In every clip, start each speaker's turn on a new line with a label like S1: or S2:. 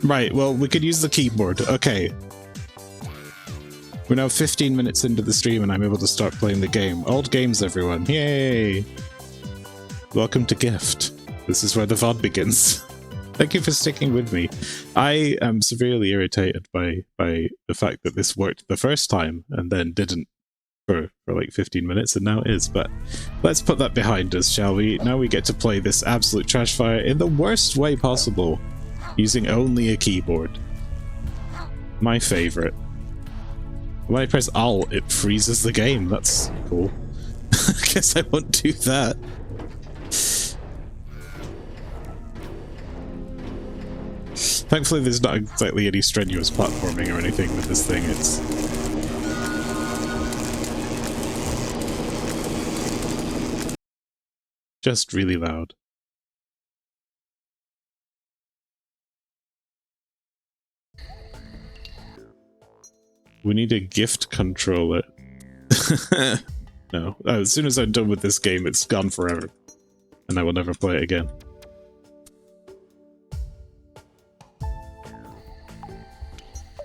S1: Right, well, we could use the keyboard. Okay. We're now 15 minutes into the stream and I'm able to start playing the game. Old games, everyone. Yay! Welcome to Gift. This is where the VOD begins. Thank you for sticking with me. I am severely irritated by the fact that this worked the first time and then didn't for like 15 minutes, and now it is. But let's put that behind us, shall we? Now we get to play this absolute trash fire in the worst way possible, using only a keyboard. My favorite. When I press Alt, it freezes the game. That's cool. I guess I won't do that. Thankfully, there's not exactly any strenuous platforming or anything with this thing. It's just really loud. We need a gift controller. No. As soon as I'm done with this game, it's gone forever. And I will never play it again.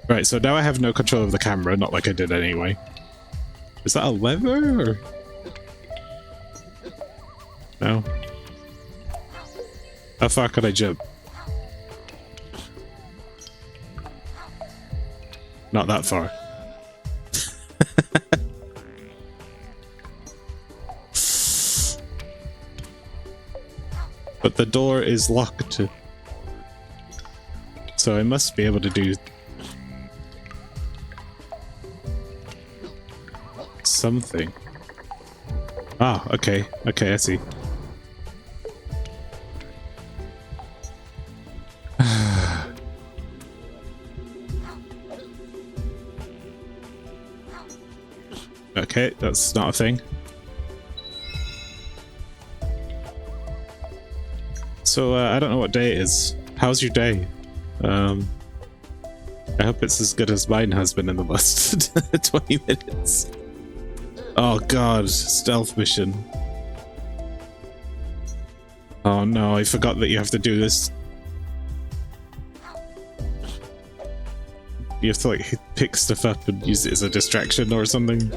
S1: Right, so now I have no control of the camera, not like I did anyway. Is that a lever, or...? No. How far could I jump? Not that far. But the door is locked. So I must be able to do something. Ah, okay. Okay, I see. Okay, that's not a thing. So, I don't know what day it is. How's your day? I hope it's as good as mine has been in the last 20 minutes. Oh god, stealth mission. Oh no, I forgot that you have to do this. You have to like pick stuff up and use it as a distraction or something.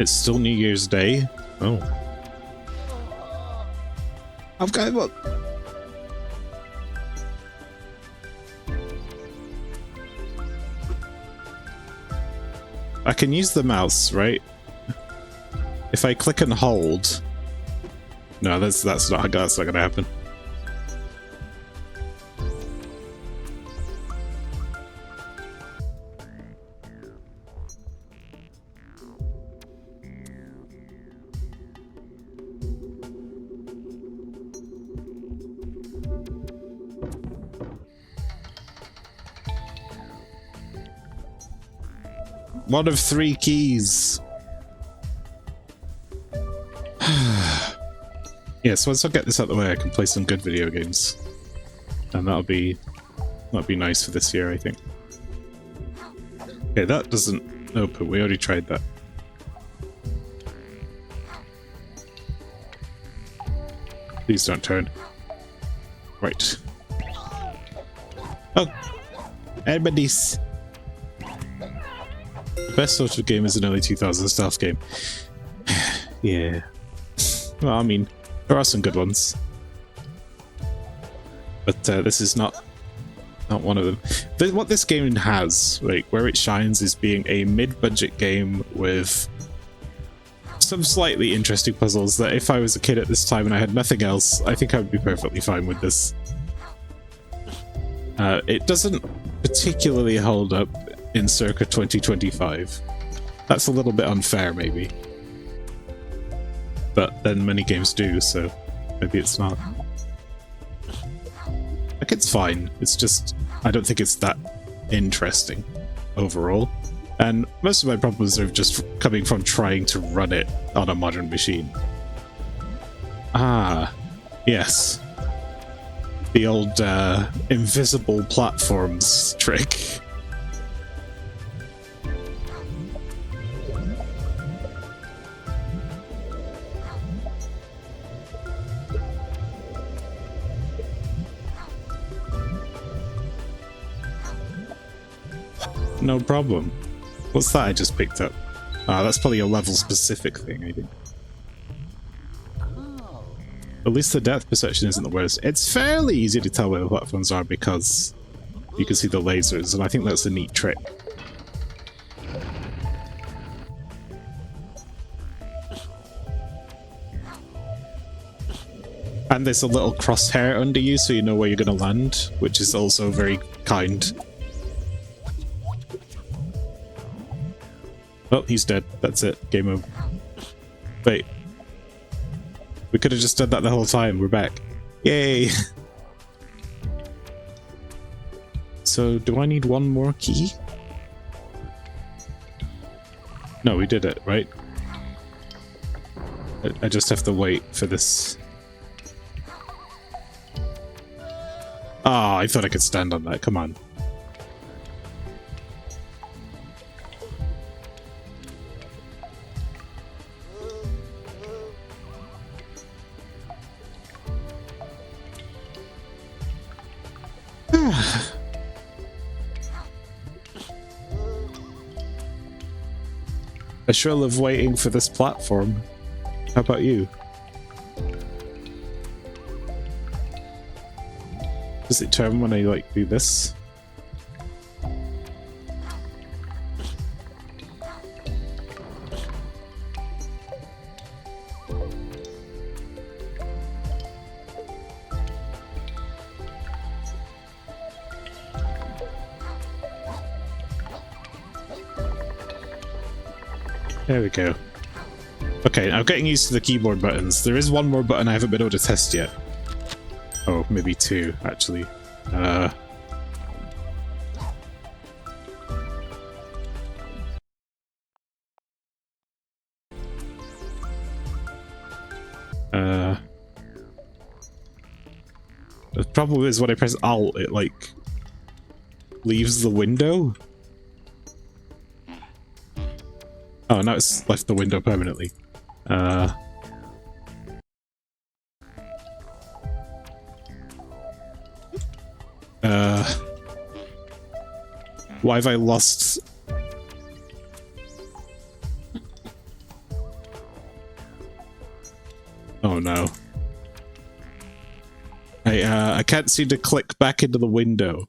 S1: It's still New Year's Day. Oh. I've got him up. I can use the mouse, right? If I click and hold. No, that's not gonna happen. One of 3 keys. Yes, once I get this out of the way, I can play some good video games, and that'll be nice for this year, I think. Okay, that doesn't open. We already tried that. Please don't turn. Right. Oh, everybody's. The best sort of game is an early 2000s stealth game. Yeah. Well, I mean, there are some good ones. But this is not one of them. What this game has, like, where it shines is being a mid-budget game with some slightly interesting puzzles that if I was a kid at this time and I had nothing else, I think I would be perfectly fine with this. It doesn't particularly hold up in circa 2025. That's a little bit unfair, maybe. But then many games do, so maybe it's not. Like, it's fine. It's just, I don't think it's that interesting overall. And most of my problems are just coming from trying to run it on a modern machine. Ah, yes. The old invisible platforms trick. No problem. What's that I just picked up? Ah, that's probably a level-specific thing, I think. At least the depth perception isn't the worst. It's fairly easy to tell where the platforms are because you can see the lasers, and I think that's a neat trick. And there's a little crosshair under you so you know where you're going to land, which is also very kind. Oh, he's dead. That's it. Game over. Wait. We could have just done that the whole time. We're back. Yay! So, do I need one more key? No, we did it, right? I just have to wait for this. Ah, I thought I could stand on that. Come on. I sure love waiting for this platform. How about you? Does it turn when I, like, do this? There we go. Okay, I'm getting used to the keyboard buttons. There is one more button I haven't been able to test yet. Oh, maybe two, actually. The problem is when I press Alt, it, like, leaves the window. Oh, now it's left the window permanently. Why have I lost? Oh no. I can't seem to click back into the window.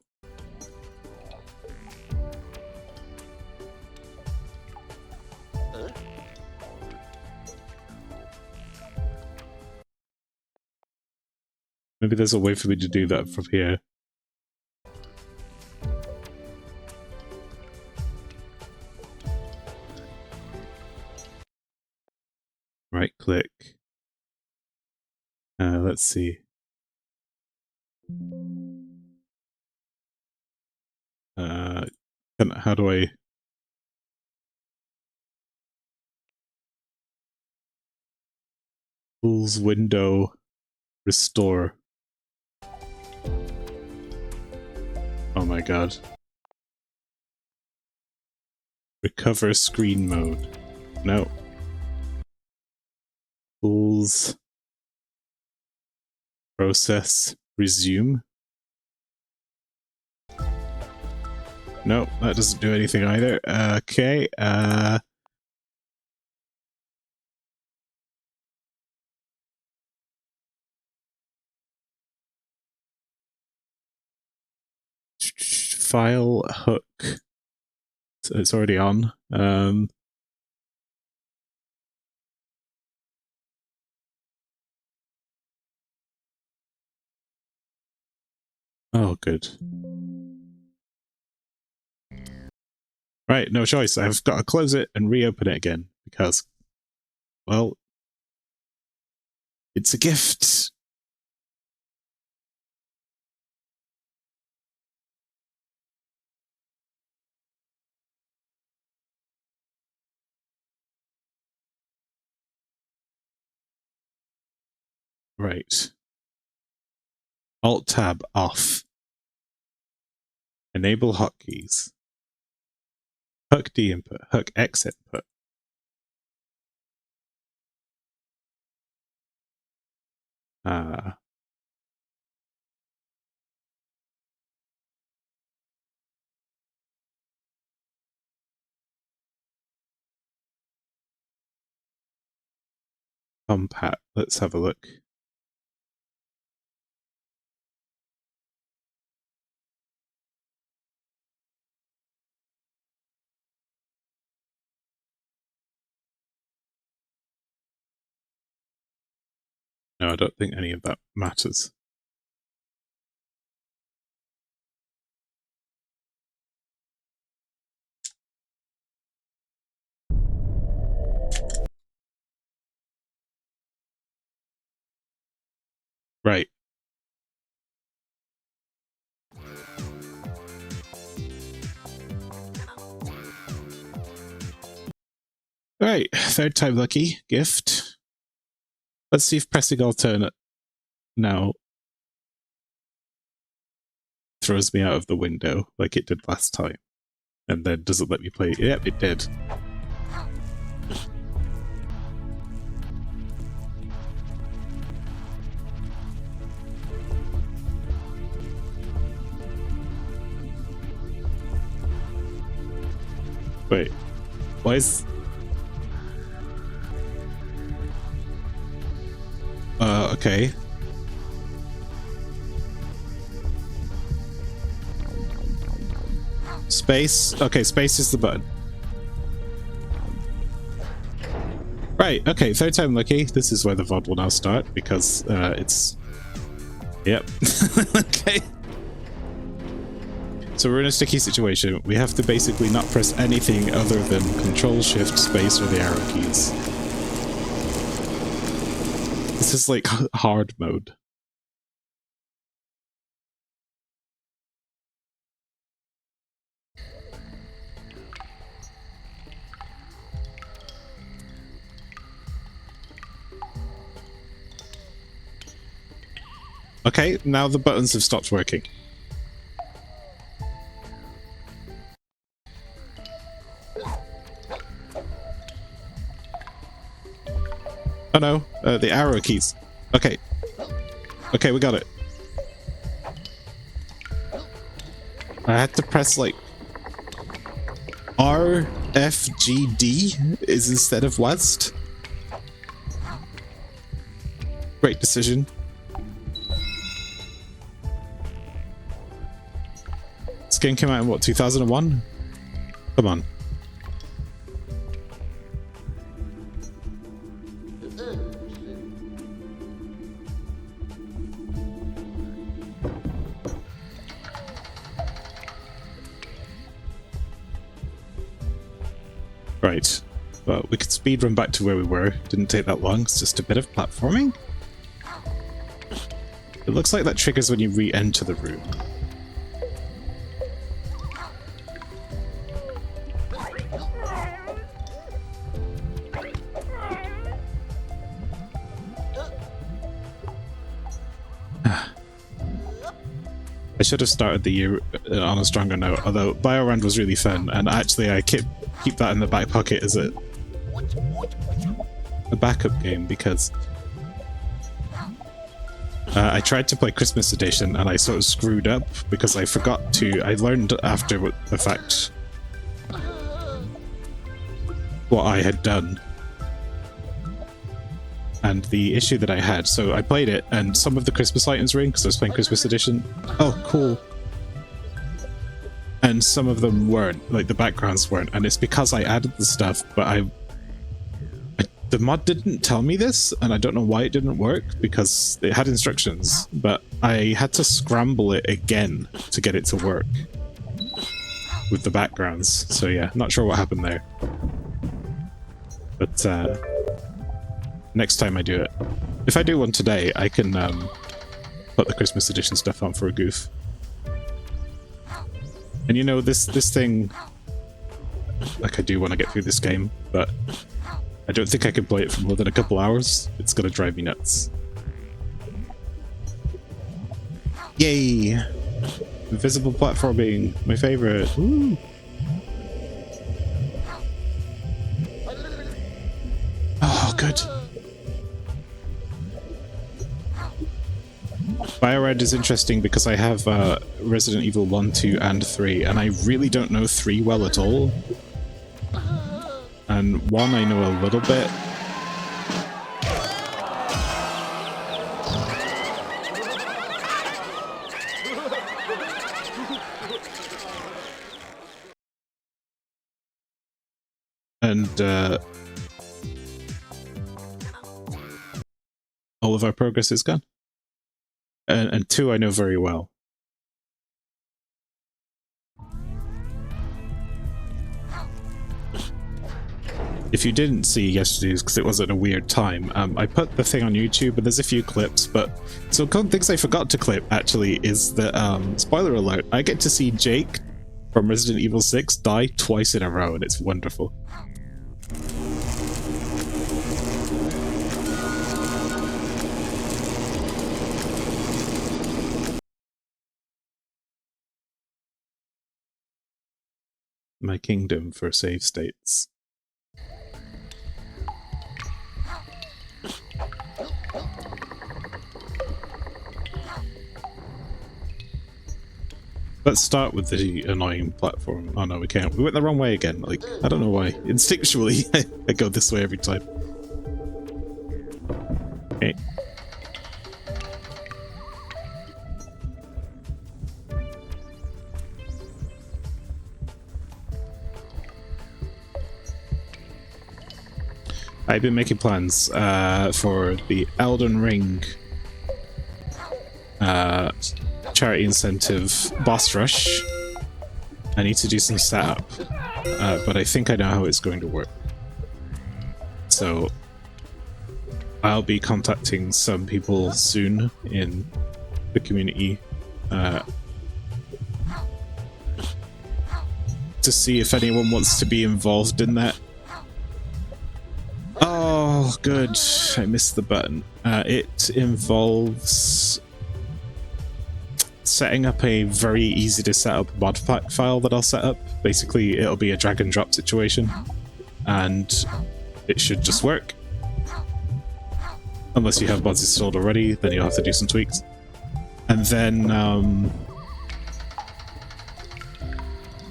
S1: Maybe there's a way for me to do that from here. Right click. Let's see. How do I... Tools, window, restore. Oh my god. Recover screen mode. No. Tools. Process. Resume. No, that doesn't do anything either. Okay, file hook. So it's already on. Oh, good. Right, no choice. I've got to close it and reopen it again because, well, it's a gift. Right. Alt-Tab off. Enable hotkeys. Hook D input. Hook X input. Compat. Let's have a look. No, I don't think any of that matters. Right. Right, third time lucky. Gift. Let's see if pressing alternate now throws me out of the window like it did last time. And then does it let me play? Yep, it did. Wait, why is... okay. Space? Okay, space is the button. Right, okay, third time lucky. This is where the VOD will now start, because it's... Yep. Okay. So we're in a sticky situation. We have to basically not press anything other than Control, Shift, Space, or the arrow keys. This is like hard mode. Okay, now the buttons have stopped working. Oh no, the arrow keys. Okay. Okay, we got it. I had to press like R, F, G, D is instead of West. Great decision. This game came out in what, 2001? Come on. Right. Well, we could speedrun back to where we were. Didn't take that long. It's just a bit of platforming. It looks like that triggers when you re-enter the room. I should have started the year on a stronger note, although Biorand was really fun, and actually I keep that in the back pocket as a backup game, because I tried to play Christmas Edition and I sort of screwed up because I forgot to... I learned after the fact what I had done. And the issue that I had, so I played it and some of the Christmas items were in because I was playing Christmas Edition. Oh, cool. And some of them weren't, like the backgrounds weren't, and it's because I added the stuff, but the mod didn't tell me this, and I don't know why it didn't work, because it had instructions, but I had to scramble it again to get it to work with the backgrounds. So yeah, not sure what happened there. But next time I do it. If I do one today, I can put the Christmas Edition stuff on for a goof. And you know, this thing, like, I do want to get through this game, but I don't think I can play it for more than a couple hours. It's gonna drive me nuts. Yay! Invisible platforming, my favorite. Woo! Oh, good. Biorad is interesting because I have Resident Evil 1, 2, and 3, and I really don't know 3 well at all. And 1 I know a little bit. and all of our progress is gone. And 2 I know very well. If you didn't see yesterday's, because it wasn't a weird time, I put the thing on YouTube, but there's a few clips, but so things I forgot to clip, actually, is that, spoiler alert, I get to see Jake from Resident Evil 6 die twice in a row, and it's wonderful. My kingdom for save states. Let's start with the annoying platform. Oh no, we can't. We went the wrong way again. Like, I don't know why. Instinctually, I go this way every time. Okay. I've been making plans for the Elden Ring charity incentive boss rush. I need to do some setup, but I think I know how it's going to work. So I'll be contacting some people soon in the community to see if anyone wants to be involved in that. Oh, good. I missed the button. It involves setting up a very easy to set up mod file that I'll set up. Basically, it'll be a drag and drop situation, and it should just work. Unless you have mods installed already, then you'll have to do some tweaks. And then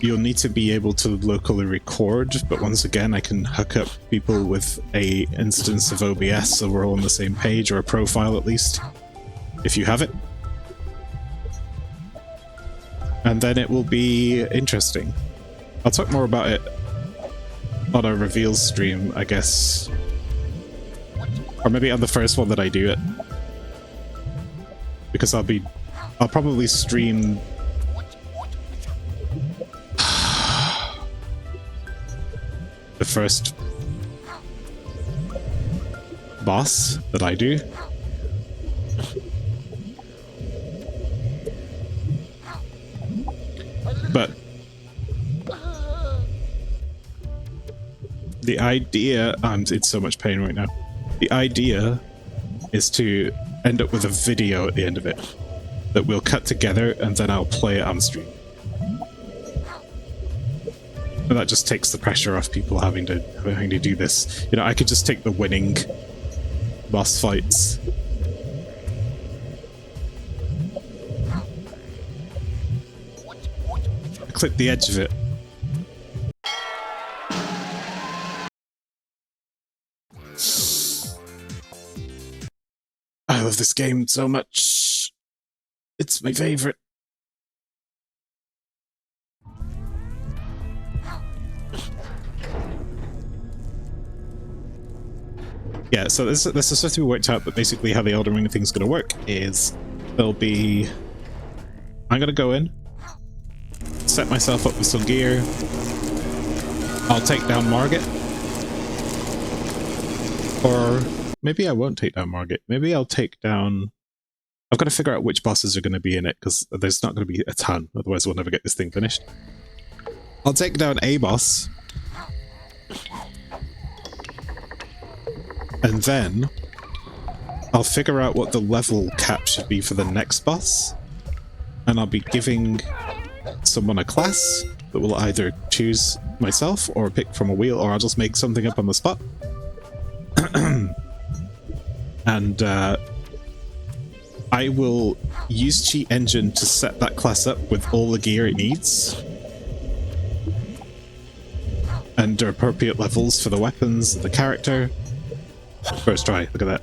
S1: you'll need to be able to locally record, but once again, I can hook up people with a instance of OBS so we're all on the same page, or a profile at least, if you have it. And then it will be interesting. I'll talk more about it on a reveal stream, I guess. Or maybe on the first one that I do it. Because I'll probably stream the first boss that I do. But the idea, I'm in so much pain right now. The idea is to end up with a video at the end of it that we'll cut together, and then I'll play it on stream. And that just takes the pressure off people having to do this. You know, I could just take the winning boss fights. Clip the edge of it. I love this game so much. It's my favorite. Yeah, so this is supposed to be worked out, but basically how the Elden Ring thing's going to work is there'll be... I'm going to go in, set myself up with some gear. I'll take down Margit. Or maybe I won't take down Margit. Maybe I'll take down... I've got to figure out which bosses are going to be in it, because there's not going to be a ton, otherwise we'll never get this thing finished. I'll take down a boss. And then I'll figure out what the level cap should be for the next boss. And I'll be giving someone a class that will either choose myself or pick from a wheel, or I'll just make something up on the spot. And I will use Cheat Engine to set that class up with all the gear it needs. And appropriate levels for the weapons, the character. First try, look at that.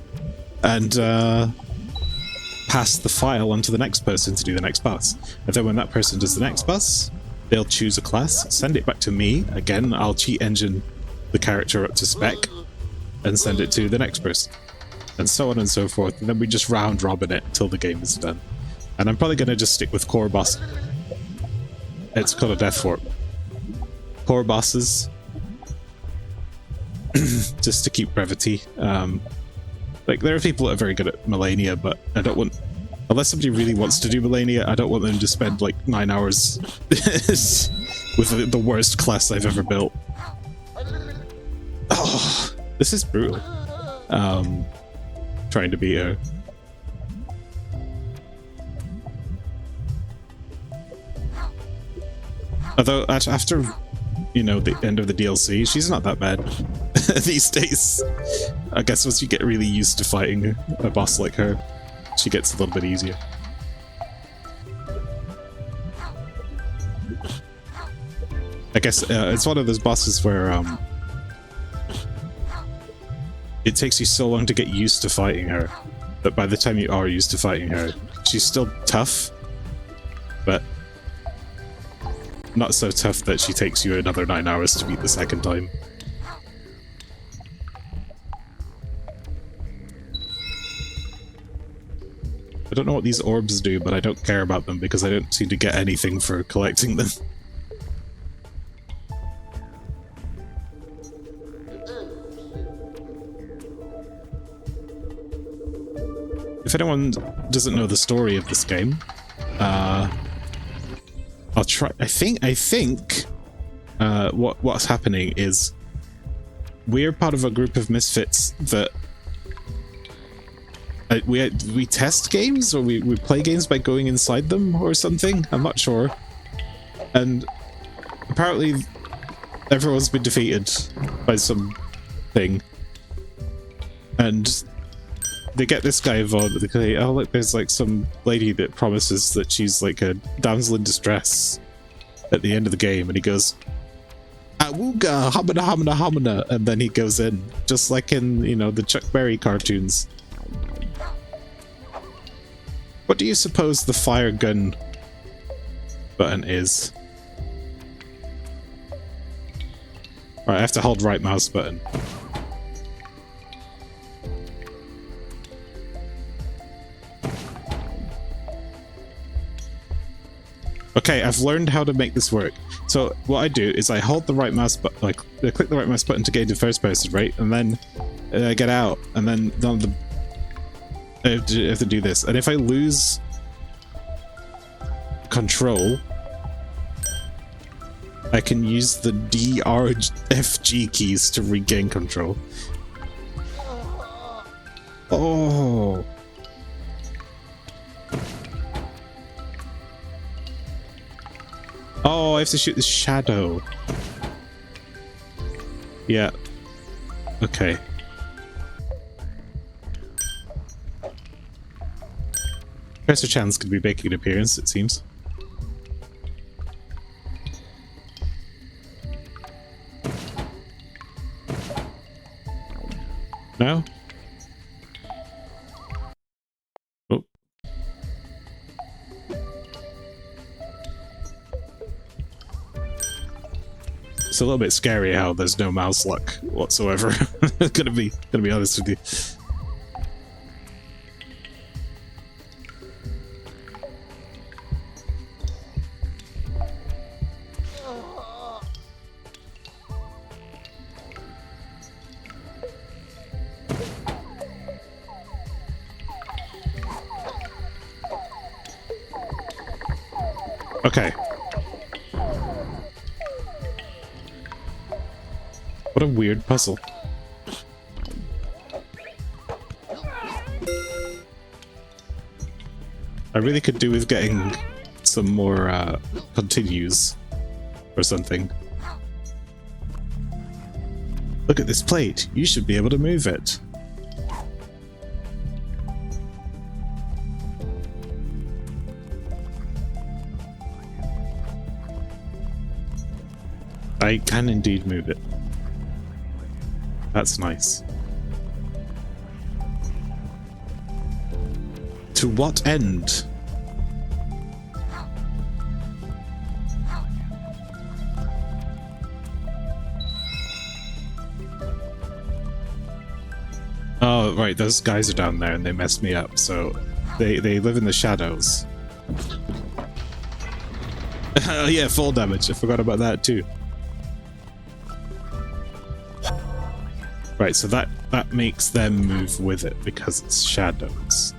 S1: And pass the file on to the next person to do the next boss. And then when that person does the next boss, they'll choose a class, send it back to me. Again, I'll Cheat Engine the character up to spec and send it to the next person, and so on and so forth. And then we just round robin it until the game is done. And I'm probably going to just stick with core boss. It's called a death warp. Core bosses, just to keep brevity. Like, there are people that are very good at Melania, but I don't want, unless somebody really wants to do Melania, I don't want them to spend like 9 hours with the worst class I've ever built. Oh, this is brutal. Trying to beat her. Although after, you know, the end of the DLC, she's not that bad these days. I guess once you get really used to fighting a boss like her, she gets a little bit easier. I guess it's one of those bosses where it takes you so long to get used to fighting her that by the time you are used to fighting her, she's still tough, but not so tough that she takes you another 9 hours to beat the second time. I don't know what these orbs do, but I don't care about them because I don't seem to get anything for collecting them. If anyone doesn't know the story of this game, I'll try. I think what's happening is we're part of a group of misfits that we test games, or we play games by going inside them or something. I'm not sure. And apparently everyone's been defeated by something, and they get this guy involved. They say, oh look, there's like some lady that promises that she's like a damsel in distress at the end of the game, and he goes, awooga, hamana, hamana, hamana, and then he goes in, just like in, you know, the Chuck Berry cartoons. What do you suppose the fire gun button is? Alright, I have to hold right mouse button. Okay, I've learned how to make this work. So what I do is I hold the right mouse button, like I click the right mouse button to get into first person, right? And then I get out, and then I have to do this. And if I lose control, I can use the D, R, F, G keys to regain control. Oh. Oh, I have to shoot the shadow. Yeah. Okay. Professor Chan's could be making an appearance, it seems. No? Oh. It's a little bit scary how there's no mouse luck whatsoever. gonna be honest with you. Okay. What a weird puzzle. I really could do with getting some more continues or something. Look at this plate. You should be able to move it. I can indeed move it. That's nice. To what end? right, those guys are down there and they messed me up, so they live in the shadows. Oh yeah, full damage. I forgot about that too. Right, so that makes them move with it because it's shadows.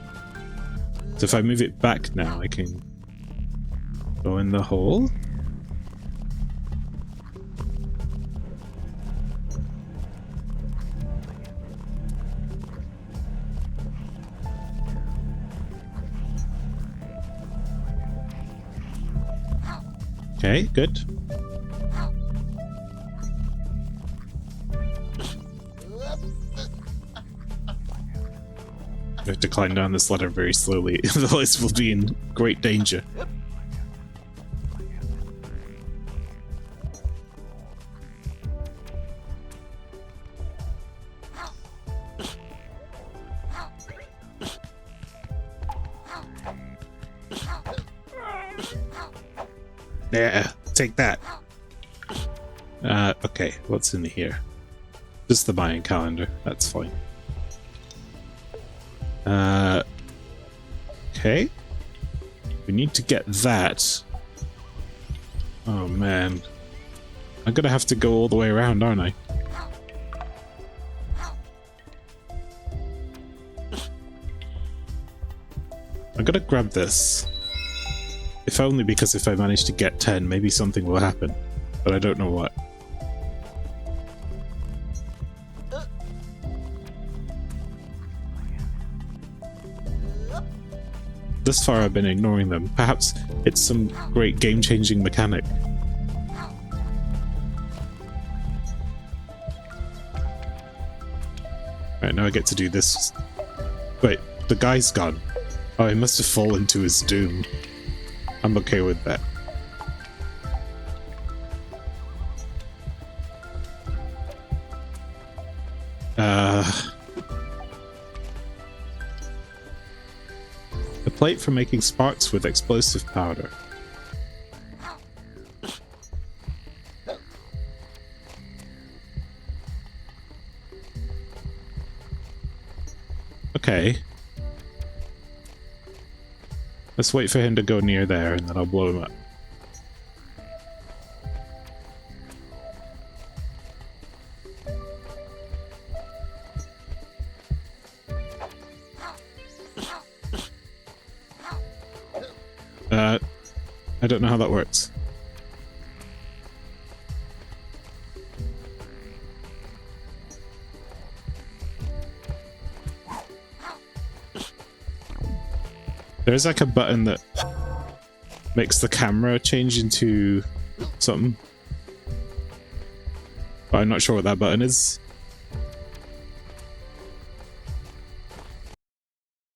S1: So if I move it back now, I can go in the hole. Okay, good. I have to climb down this ladder very slowly, otherwise we'll be in great danger. Yeah, take that. Okay, what's in here? Just the Mayan calendar, that's fine. Okay. We need to get that. Oh man. I'm gonna have to go all the way around, aren't I? I'm gonna grab this. If only because if I manage to get 10, maybe something will happen. But I don't know what. Thus far I've been ignoring them. Perhaps it's some great game-changing mechanic. Right, now I get to do this. Wait, the guy's gone. Oh, he must have fallen to his doom. I'm okay with that. A plate for making sparks with explosive powder. Okay. Let's wait for him to go near there and then I'll blow him up. I don't know how that works. There's like a button that makes the camera change into something. But I'm not sure what that button is.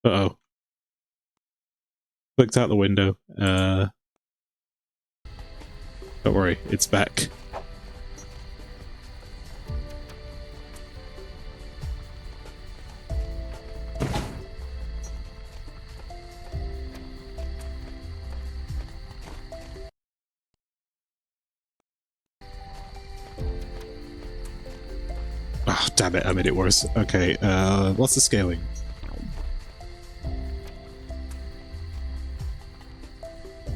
S1: Uh-oh. Clicked out the window. Don't worry, it's back. Oh, damn it, I made it worse. Okay, what's the scaling?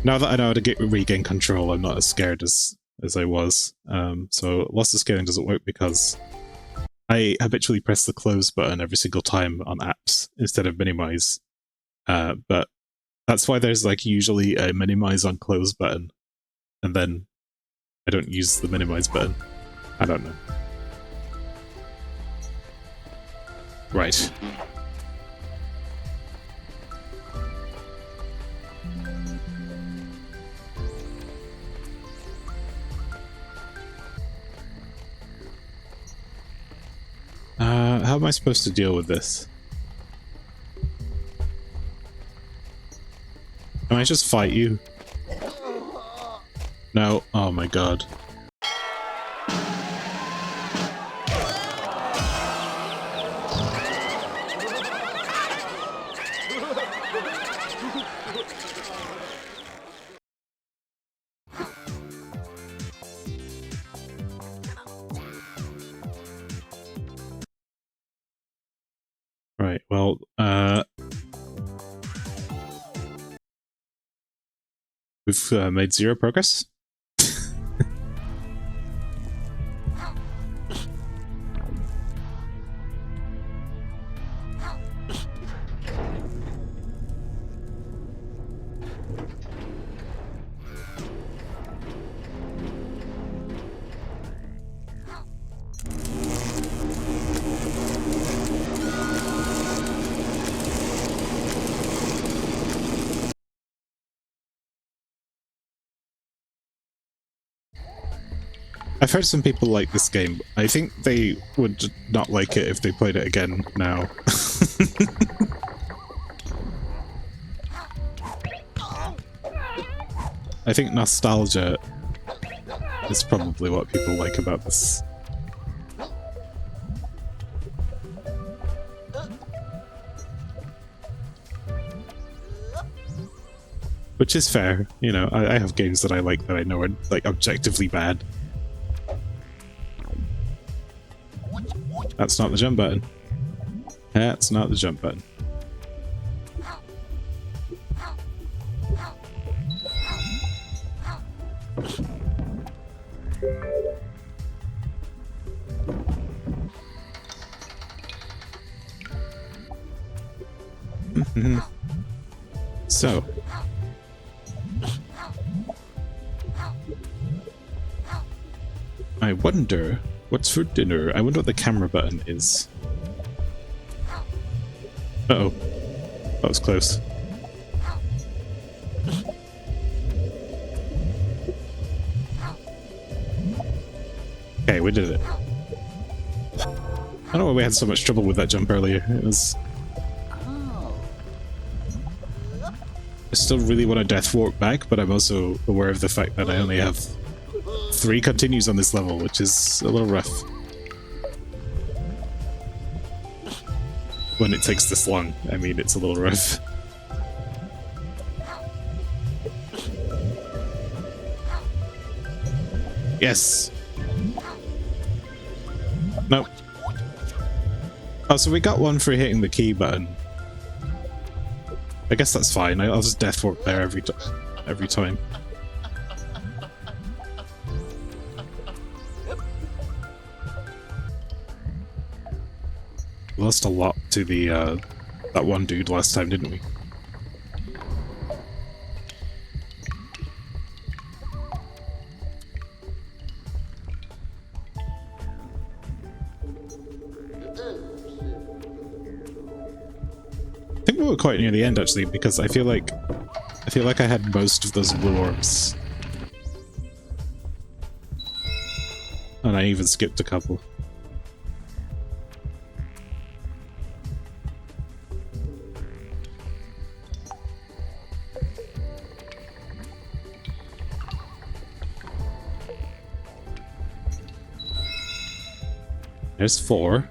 S1: Now that I know how to regain control, I'm not as scared as I was. So loss of scaling doesn't work because I habitually press the close button every single time on apps instead of minimize. But that's why there's like usually a minimize on close button, and then I don't use the minimize button. I don't know. Right. How am I supposed to deal with this? Can I just fight you? No. Oh my god. We've made 0 progress. I've heard some people like this game. I think they would not like it if they played it again now. I think nostalgia is probably what people like about this. Which is fair, you know, I have games that I like that I know are like objectively bad. That's not the jump button. That's not the jump button. So. I wonder what's for dinner. I wonder what the camera button is. Uh-oh. That was close. Okay, we did it. I don't know why we had so much trouble with that jump earlier. It was... I still really want to death warp back, but I'm also aware of the fact that I only have 3 continues on this level, which is a little rough. When it takes this long, I mean, it's a little rough. Yes! Nope. Oh, so we got one for hitting the key button. I guess that's fine. I'll just death warp there every time. We lost a lot to the that one dude last time, didn't we? I think we were quite near the end actually, because I feel like I had most of those blue orbs. And I even skipped a couple. There's 4.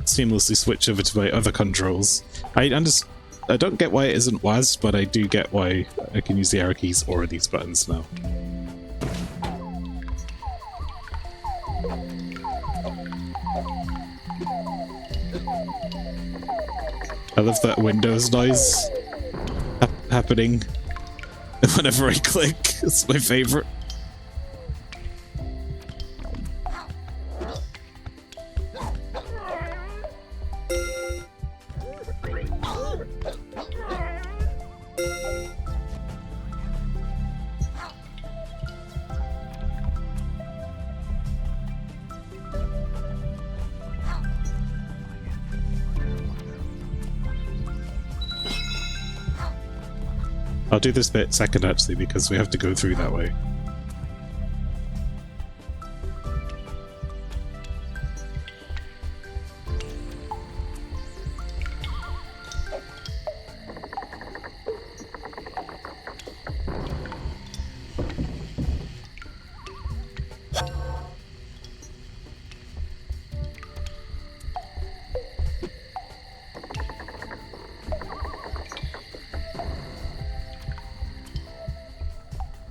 S1: Seamlessly switch over to my other controls. I don't get why it isn't WASD, but I do get why I can use the arrow keys or these buttons now. I love that Windows noise happening whenever I click. It's my favorite. I'll do this bit second actually, because we have to go through that way.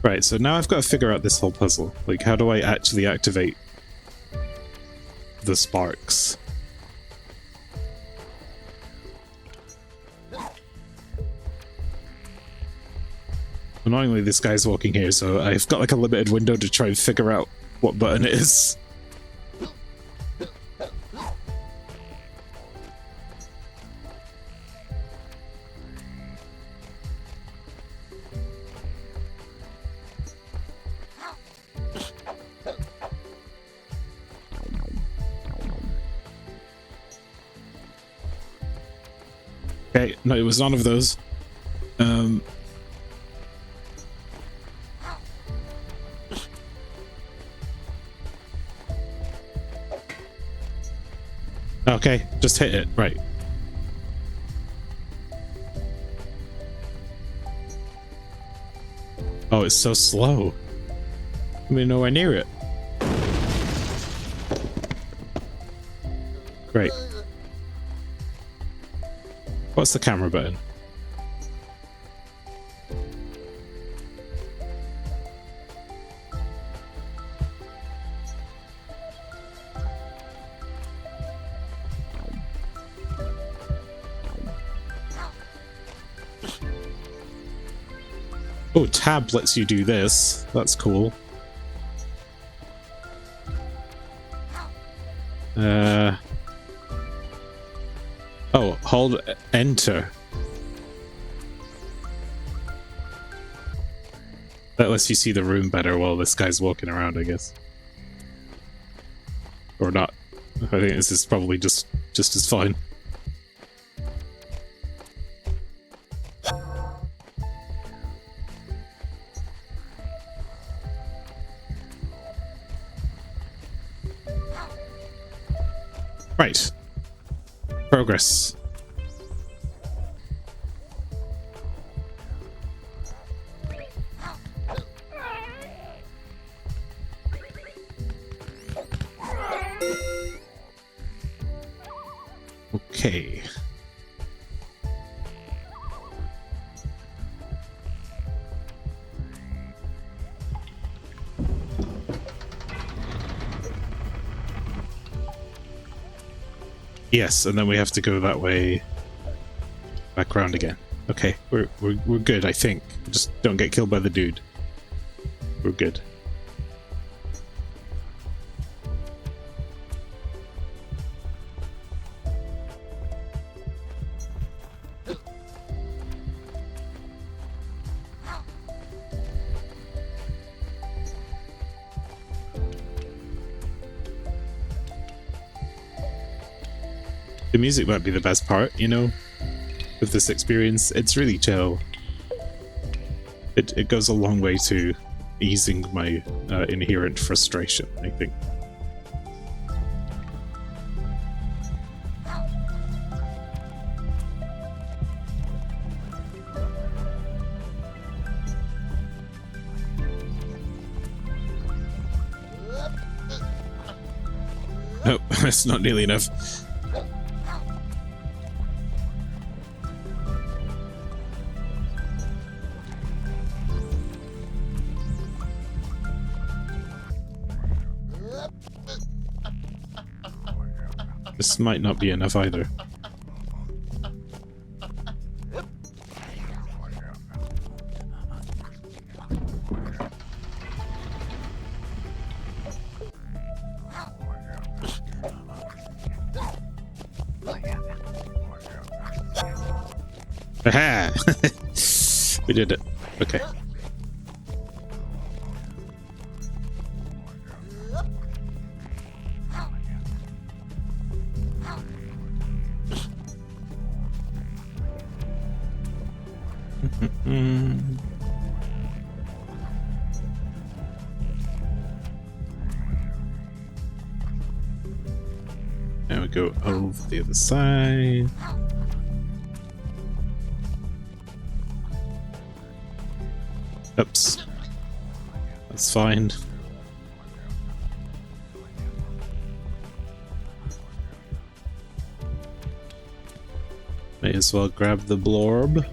S1: Right, so now I've got to figure out this whole puzzle. Like, how do I actually activate the sparks? Annoyingly, this guy's walking here, so I've got like a limited window to try and figure out what button it is. Okay, no, it was none of those. Okay, just hit it, right. Oh, it's so slow. I mean, nowhere near it. Great. What's the camera button? Oh, tab lets you do this. That's cool. Oh, hold enter. That lets you see the room better while this guy's walking around, I guess. Or not. I think this is probably just as fine. Right. Progress. Okay. Yes, and then we have to go that way back around again. Okay, we're good, I think. Just don't get killed by the dude. We're good. The music might be the best part, you know, with this experience. It's really chill. It goes a long way to easing my inherent frustration, I think. Nope, that's not nearly enough. This might not be enough either. Aha! We did it. Okay. Now we go over the other side. Oops. That's fine. May as well grab the blorb.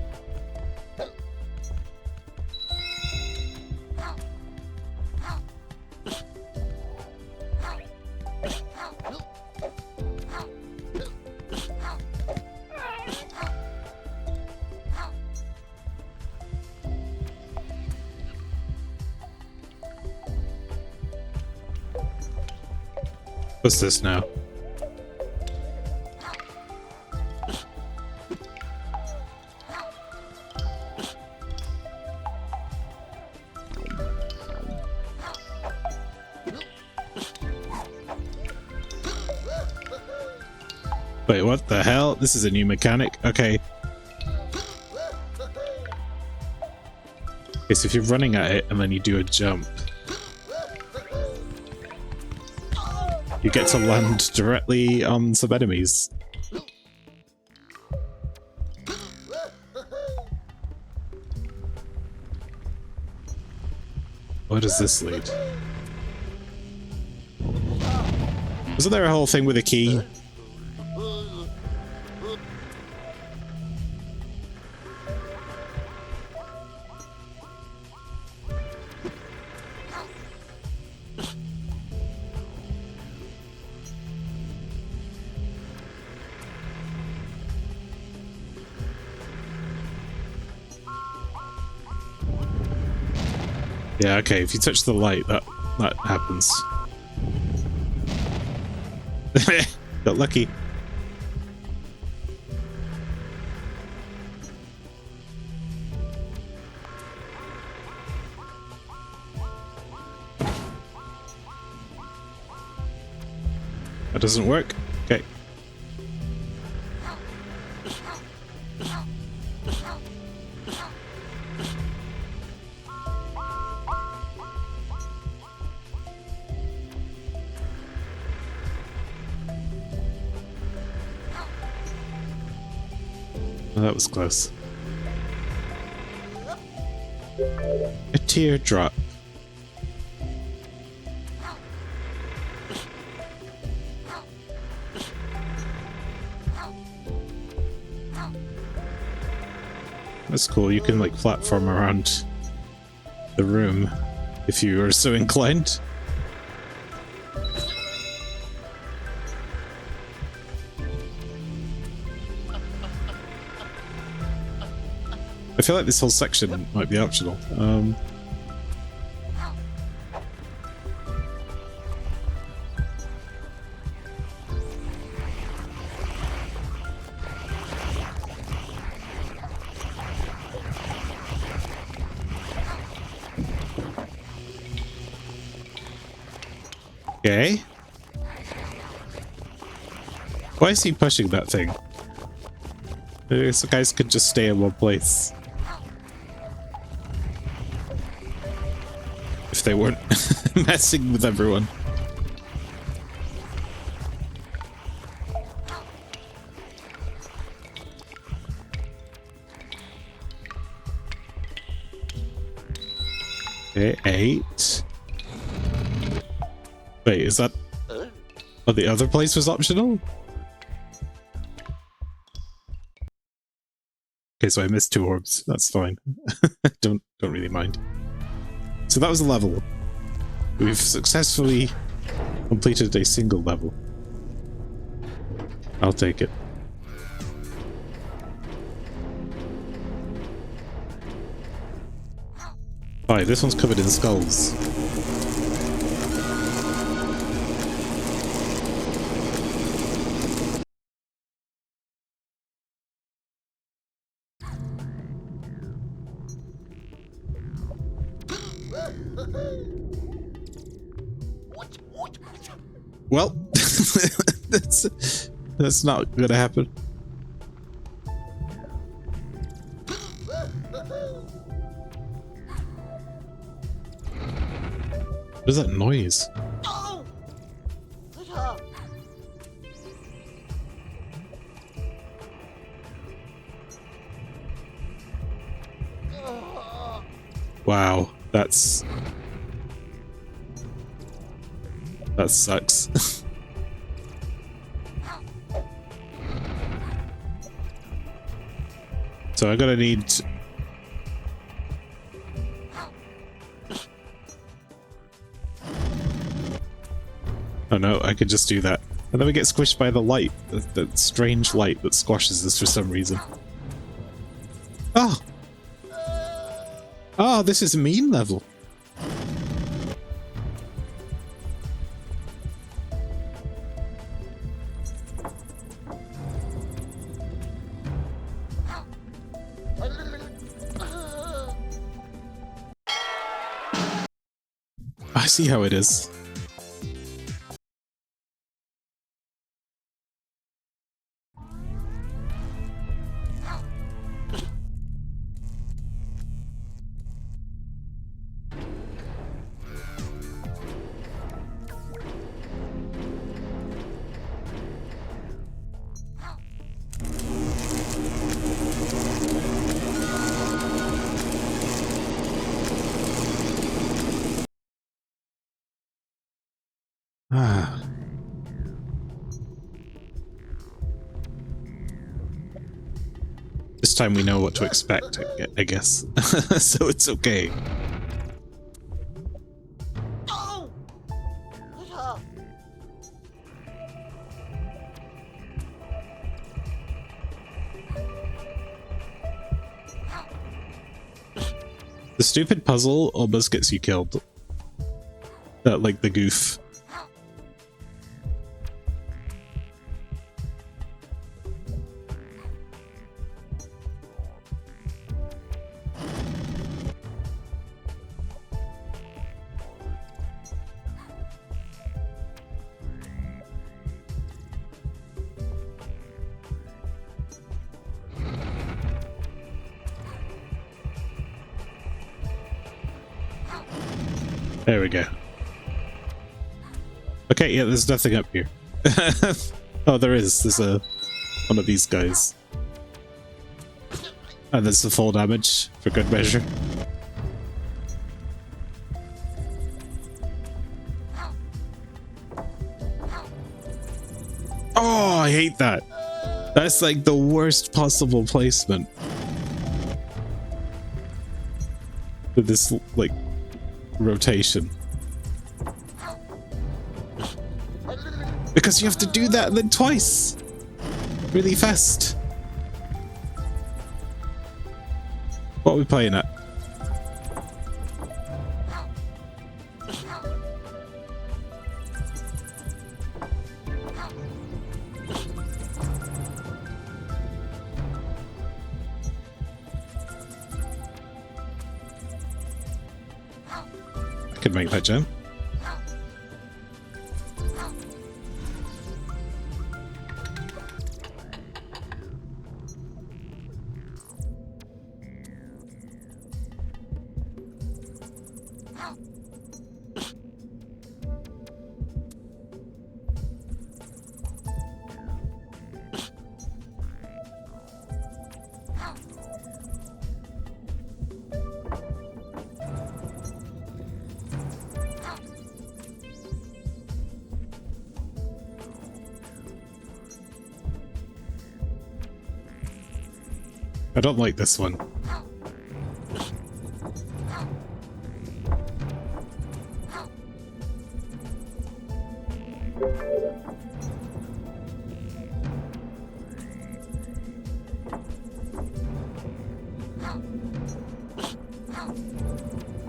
S1: What's this now? Wait, what the hell? This is a new mechanic? Okay. Okay, so if you're running at it and then you do a jump, you get to land directly on some enemies. Where does this lead? Wasn't there a whole thing with a key? Yeah, okay, if you touch the light, that happens. Got lucky. That doesn't work? Okay. Oh, that was close. A teardrop. That's cool, you can like platform around the room if you are so inclined. I feel like this whole section might be optional. Okay. Why is he pushing that thing? So guys could just stay in one place. If they weren't messing with everyone. Okay, 8. Wait, is that... Oh, the other place was optional? Okay, so I missed 2 orbs. That's fine. don't really mind. So that was a level. We've successfully completed a single level. I'll take it. Hi, this one's covered in skulls. Well, that's not gonna happen. What is that noise? Wow, that sucks. So I'm gonna need... Oh no, I could just do that. And then we get squished by the light, the strange light that squashes us for some reason. Oh! Oh, this is a mean level. I see how it is. Ah. This time we know what to expect, I guess. So it's okay. The stupid puzzle almost gets you killed. Like the goof. There we go. Okay, yeah, there's nothing up here. Oh, there is. There's one of these guys. And there's the full damage for good measure. Oh, I hate that. That's like the worst possible placement. For this, like, rotation. Because you have to do that then twice. Really fast. What are we playing at? I could make that jump. I don't like this one.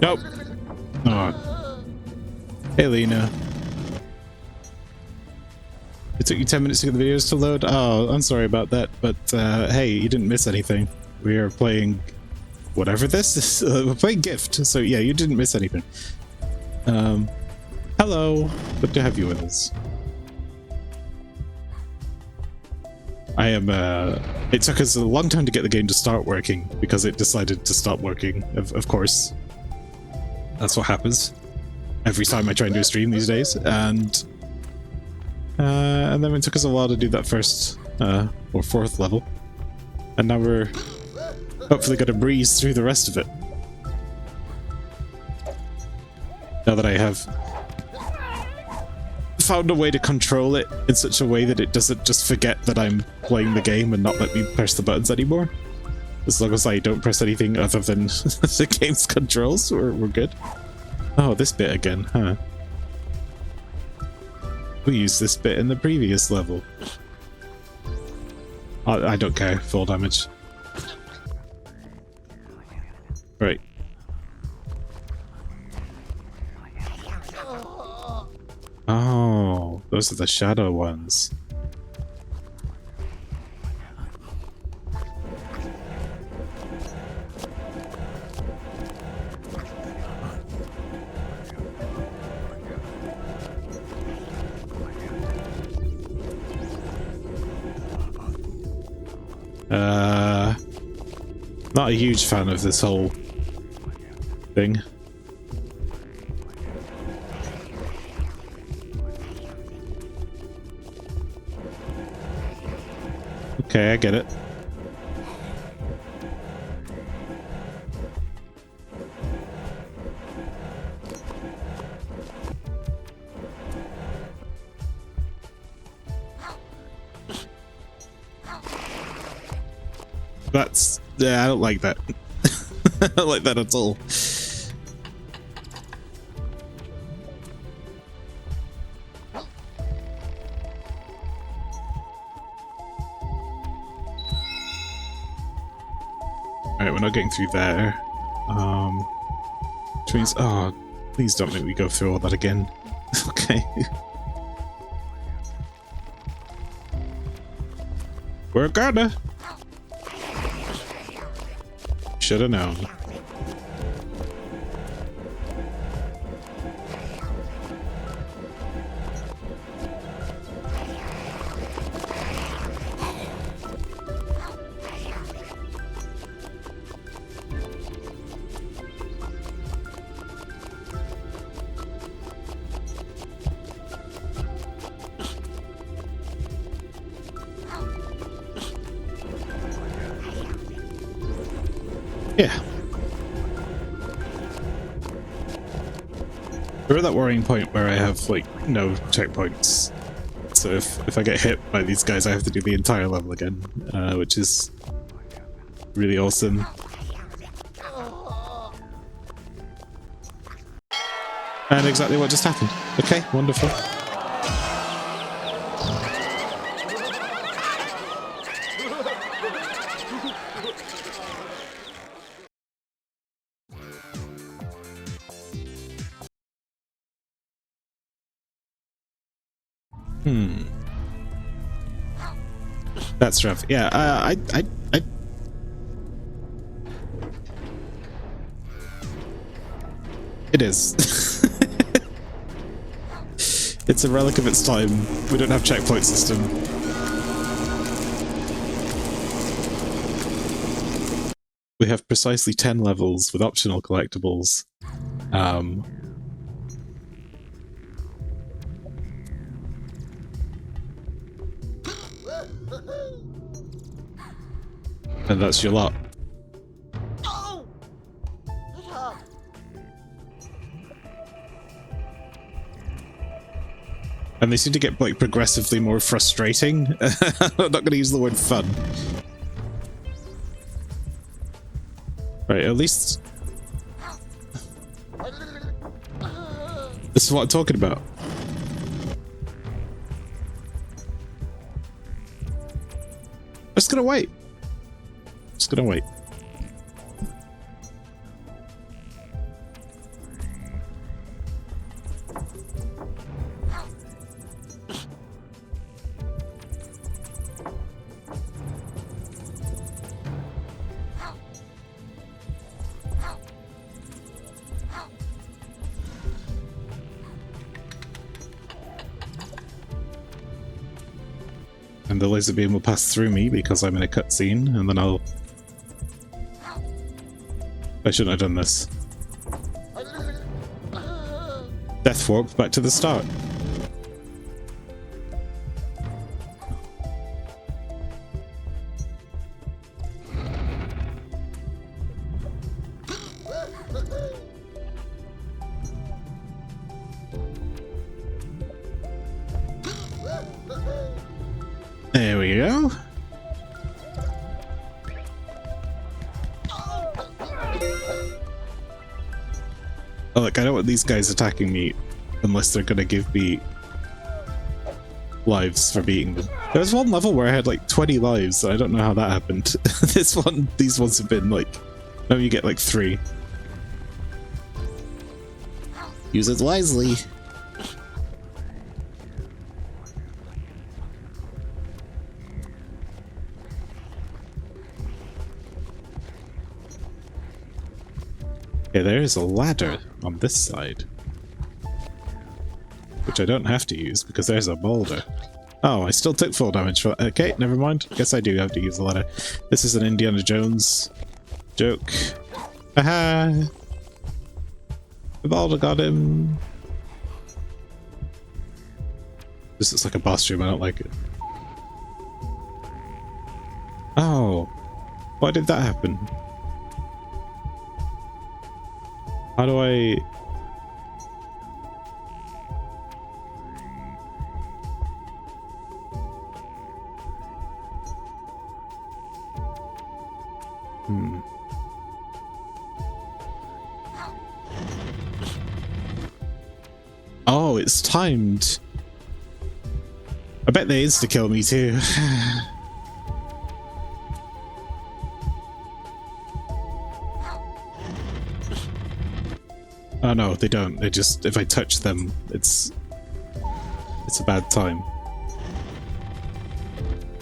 S1: Nope. Oh. Hey, Lena. It took you 10 minutes to get the videos to load? Oh, I'm sorry about that, but hey, you didn't miss anything. We are playing whatever this is. We're playing Gift, so yeah, you didn't miss anything. Hello. Good to have you with us. I am, it took us a long time to get the game to start working because it decided to stop working, of course. That's what happens every time I try and do a stream these days, and then it took us a while to do that first or fourth level, and now we're hopefully going to breeze through the rest of it. Now that I have found a way to control it in such a way that it doesn't just forget that I'm playing the game and not let me press the buttons anymore. As long as I don't press anything other than the game's controls, we're good. Oh, this bit again, huh? We used this bit in the previous level. I don't care, full damage. Right. Oh, those are the shadow ones. Not a huge fan of this whole thing. Okay, I get it. That's... yeah, I don't like that. I don't like that at all. Alright, we're not getting through there. Which means... oh, please don't make me go through all that again. Okay. We're gonna... should have known. Yeah. We're at that worrying point where I have, like, no checkpoints. So if I get hit by these guys, I have to do the entire level again, which is really awesome. And exactly what just happened. Okay, wonderful. That's rough. Yeah, I it is. It's a relic of its time. We don't have checkpoint system. We have precisely 10 levels with optional collectibles. And that's your lot. And they seem to get, like, progressively more frustrating. I'm not going to use the word fun. Right, at least... this is what I'm talking about. Just gonna wait. Just gonna wait. And the laser beam will pass through me because I'm in a cutscene, and then I'll... I shouldn't have done this. Death warp back to the start. There we go. Oh, look, I don't want these guys attacking me unless they're gonna give me lives for beating them. There was one level where I had like 20 lives, so I don't know how that happened. These ones have been like, no, you get like 3. Use it wisely. Okay, there is a ladder on this side, which I don't have to use because there's a boulder. Oh, I still took full damage for that. Okay, never mind. Guess I do have to use the ladder. This is an Indiana Jones joke. Haha! We've all got him. This looks like a boss room, I don't like it. Oh, why did that happen? How do I... Oh, it's timed. I bet they insta-kill me too. Oh no, they don't. They just, if I touch them, it's a bad time.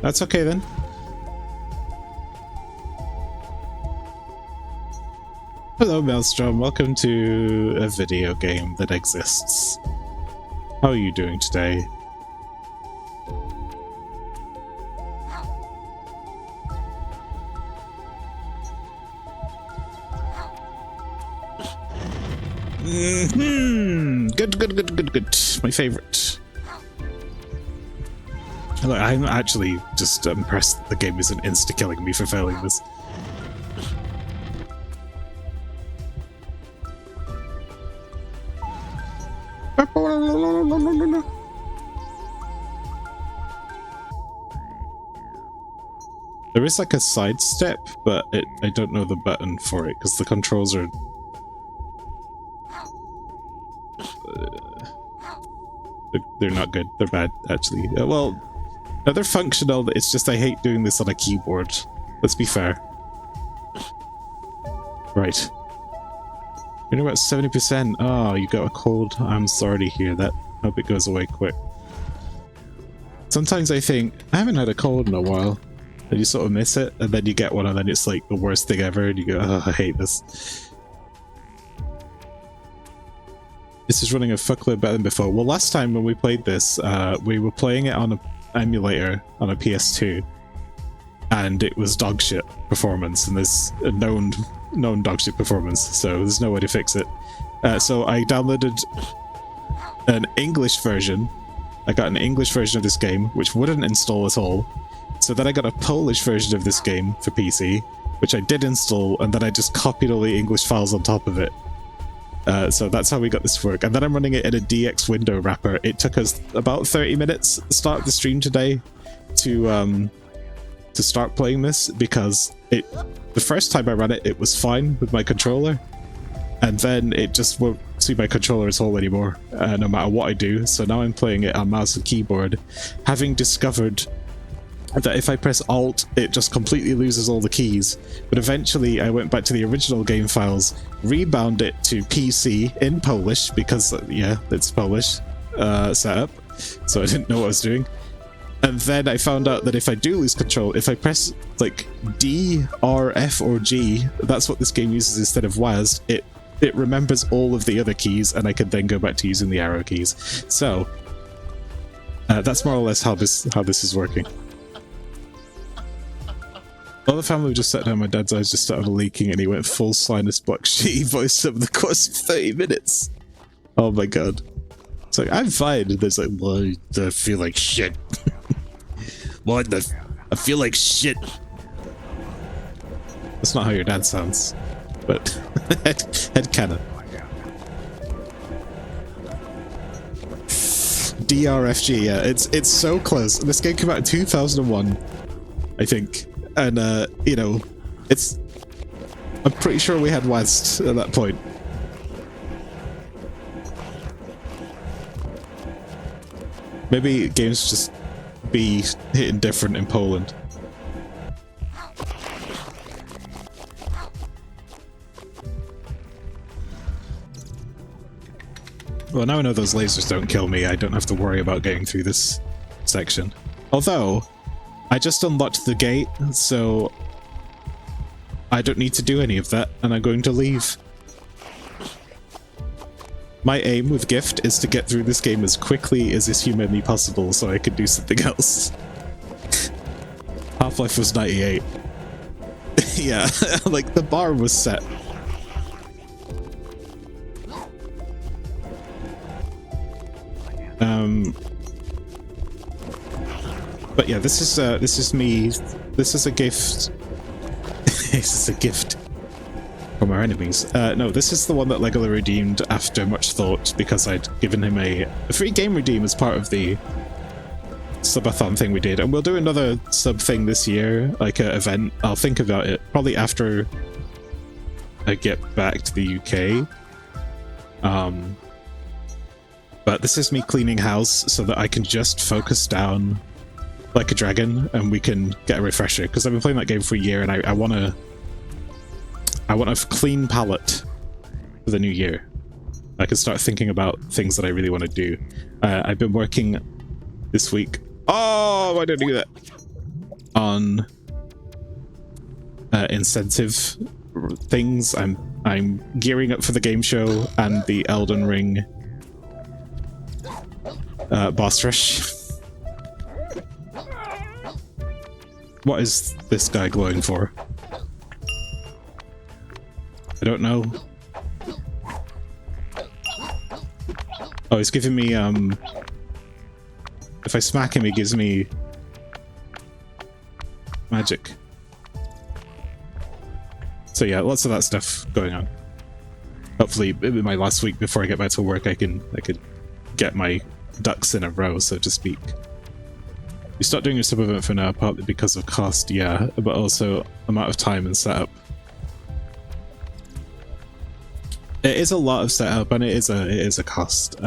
S1: That's okay then. Hello Maelstrom, welcome to a video game that exists. How are you doing today? Good. My favorite. Look, I'm actually just impressed that the game isn't insta-killing me for failing this. There is like a sidestep, but I don't know the button for it because the controls are... they're not good. They're bad, actually. Well, no, they're functional. It's just I hate doing this on a keyboard. Let's be fair. Right. You're about 70%. Oh, you got a cold. I'm sorry to hear that. Hope it goes away quick. Sometimes I think, I haven't had a cold in a while. And you sort of miss it, and then you get one, and then it's like the worst thing ever, and you go, oh, I hate this. This is running a fuckload better than before. Well, last time when we played this, we were playing it on an emulator on a PS2, and it was dogshit performance, and there's a known dogshit performance, so there's no way to fix it. So I downloaded an English version. I got an English version of this game, which wouldn't install at all. So then I got a Polish version of this game for PC, which I did install, and then I just copied all the English files on top of it. So that's how we got this to work. And then I'm running it in a DX window wrapper. It took us about 30 minutes at the start of the stream today to start playing this, because the first time I ran it, it was fine with my controller, and then it just won't see my controller at all anymore, no matter what I do. So now I'm playing it on mouse and keyboard, having discovered that if I press Alt, it just completely loses all the keys. But eventually I went back to the original game files, rebound it to PC in Polish, because, yeah, it's Polish setup, so I didn't know what I was doing. And then I found out that if I do lose control, if I press, like, D, R, F, or G, that's what this game uses instead of WASD, it remembers all of the other keys, and I can then go back to using the arrow keys. So, that's more or less how this is working. All the family just sat down, my dad's eyes just started leaking, and he went full Sinus Block shitty voice over the course of 30 minutes. Oh my god. It's like, I'm fine, and there's like, well, I feel like shit. What the... I feel like shit. That's not how your dad sounds, but head canon. DRFG, yeah, it's so close. This game came out in 2001, I think. And, you know, I'm pretty sure we had WASD at that point. Maybe games just be hitting different in Poland. Well, now I know those lasers don't kill me, I don't have to worry about getting through this section. Although, I just unlocked the gate, so I don't need to do any of that, and I'm going to leave. My aim with Gift is to get through this game as quickly as is humanly possible so I could do something else. Half-Life was 98. Yeah, like the bar was set. But yeah, this is me. This is a gift. This is a gift from our enemies. No, this is the one that Legola redeemed after much thought because I'd given him a free game redeem as part of the subathon thing we did, and we'll do another sub thing this year, like an event. I'll think about it probably after I get back to the UK. But this is me cleaning house so that I can just focus down like a dragon and we can get a refresher, because I've been playing that game for a year and I want a clean palette for the new year. I can start thinking about things that I really want to do. I've been working this week. Oh, why did I do that? On incentive things. I'm gearing up for the game show and the Elden Ring boss rush. What is this guy glowing for? I don't know. Oh, he's giving me, if I smack him, he gives me magic. So yeah, lots of that stuff going on. Hopefully, in my last week before I get back to work, I could get my ducks in a row, so to speak. We start doing a sub event for now, partly because of cost, yeah, but also amount of time and setup. It is a lot of setup, and it is a cost.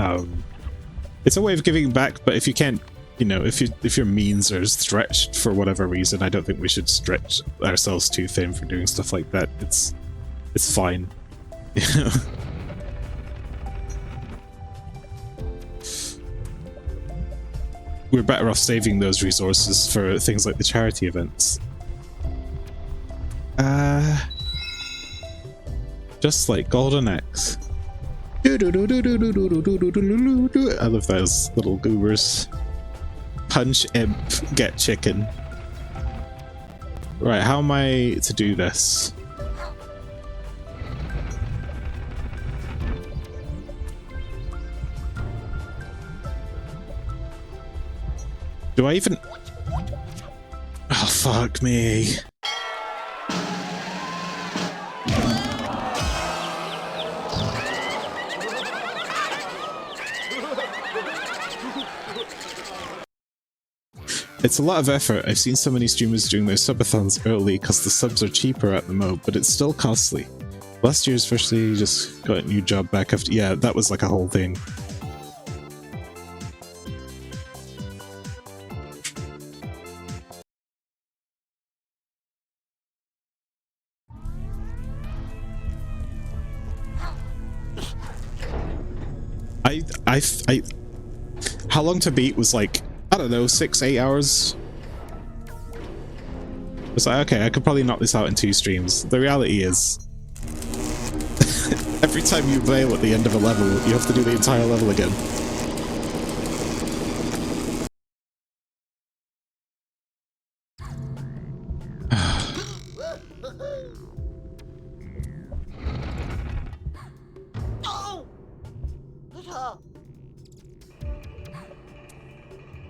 S1: It's a way of giving back, but if you can't, you know, if your means are stretched for whatever reason, I don't think we should stretch ourselves too thin for doing stuff like that. It's fine. You know? We're better off saving those resources for things like the charity events. Just like Golden Axe. I love those little goobers. Punch imp, get chicken. Right, how am I to do this? Do I even... Oh, fuck me. It's a lot of effort. I've seen so many streamers doing their subathons early because the subs are cheaper at the moment, but it's still costly. Last year especially, just got a new job back after... Yeah, that was like a whole thing. How long to beat was like, I don't know, 6-8 hours. It's like, okay, I could probably knock this out in 2 streams. The reality is, every time you fail at the end of a level, you have to do the entire level again.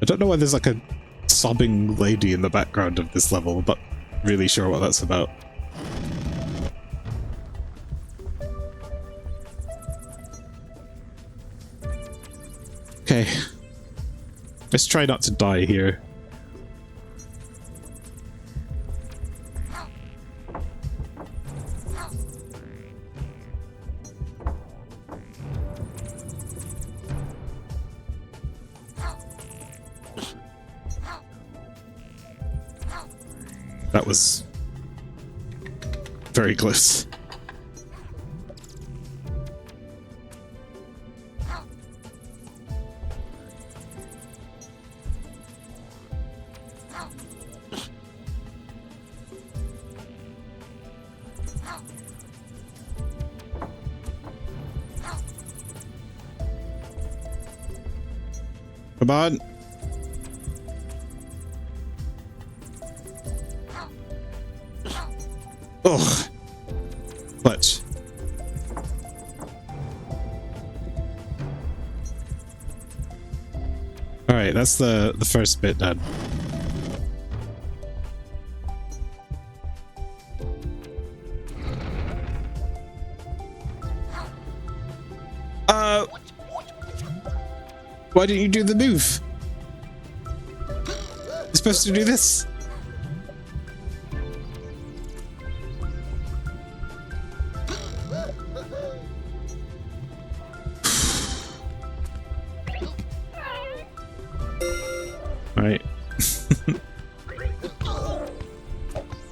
S1: I don't know why there's like a sobbing lady in the background of this level, but really sure what that's about. Okay. Let's try not to die here. That was very close. Come on. Oh, clutch. All right, that's the first bit done. Why didn't you do the move? You're supposed to do this. Right.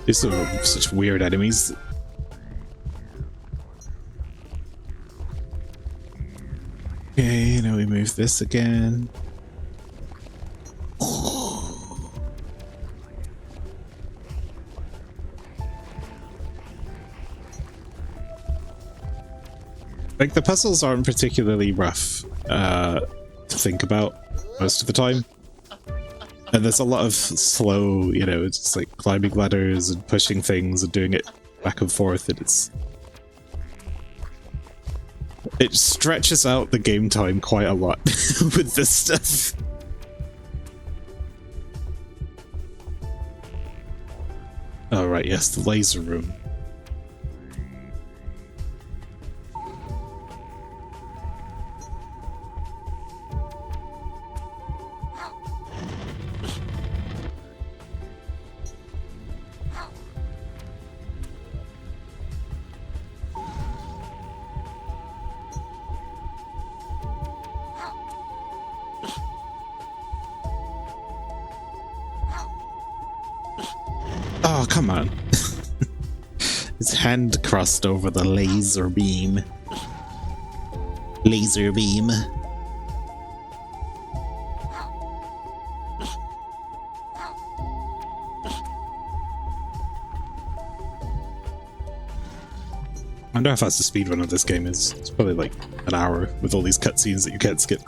S1: These are such weird enemies. Okay, now we move this again. Like, the puzzles aren't particularly rough to think about most of the time. And there's a lot of slow, you know, it's just like climbing ladders and pushing things and doing it back and forth, and it stretches out the game time quite a lot with this stuff. Oh right, yes, the laser room. Oh, come on. His hand crossed over the laser beam. Laser beam. I wonder how fast the speedrun of this game is. It's probably like an hour with all these cutscenes that you can't skip.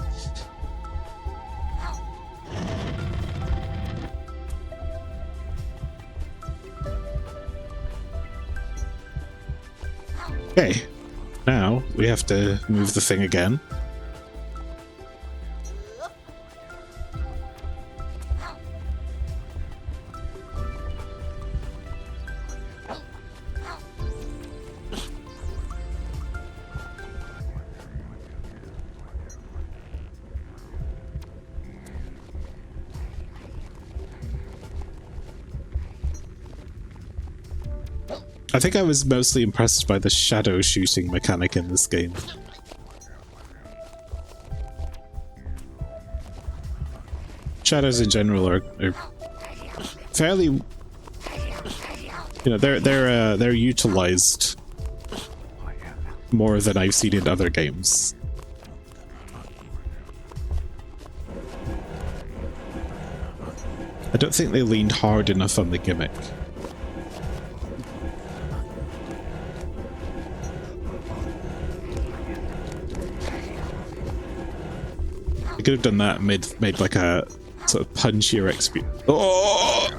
S1: Okay, now we have to move the thing again. I think I was mostly impressed by the shadow shooting mechanic in this game. Shadows in general are fairly, you know, they're utilized more than I've seen in other games. I don't think they leaned hard enough on the gimmick. I could have done that and made like a sort of punchier experience. Oh,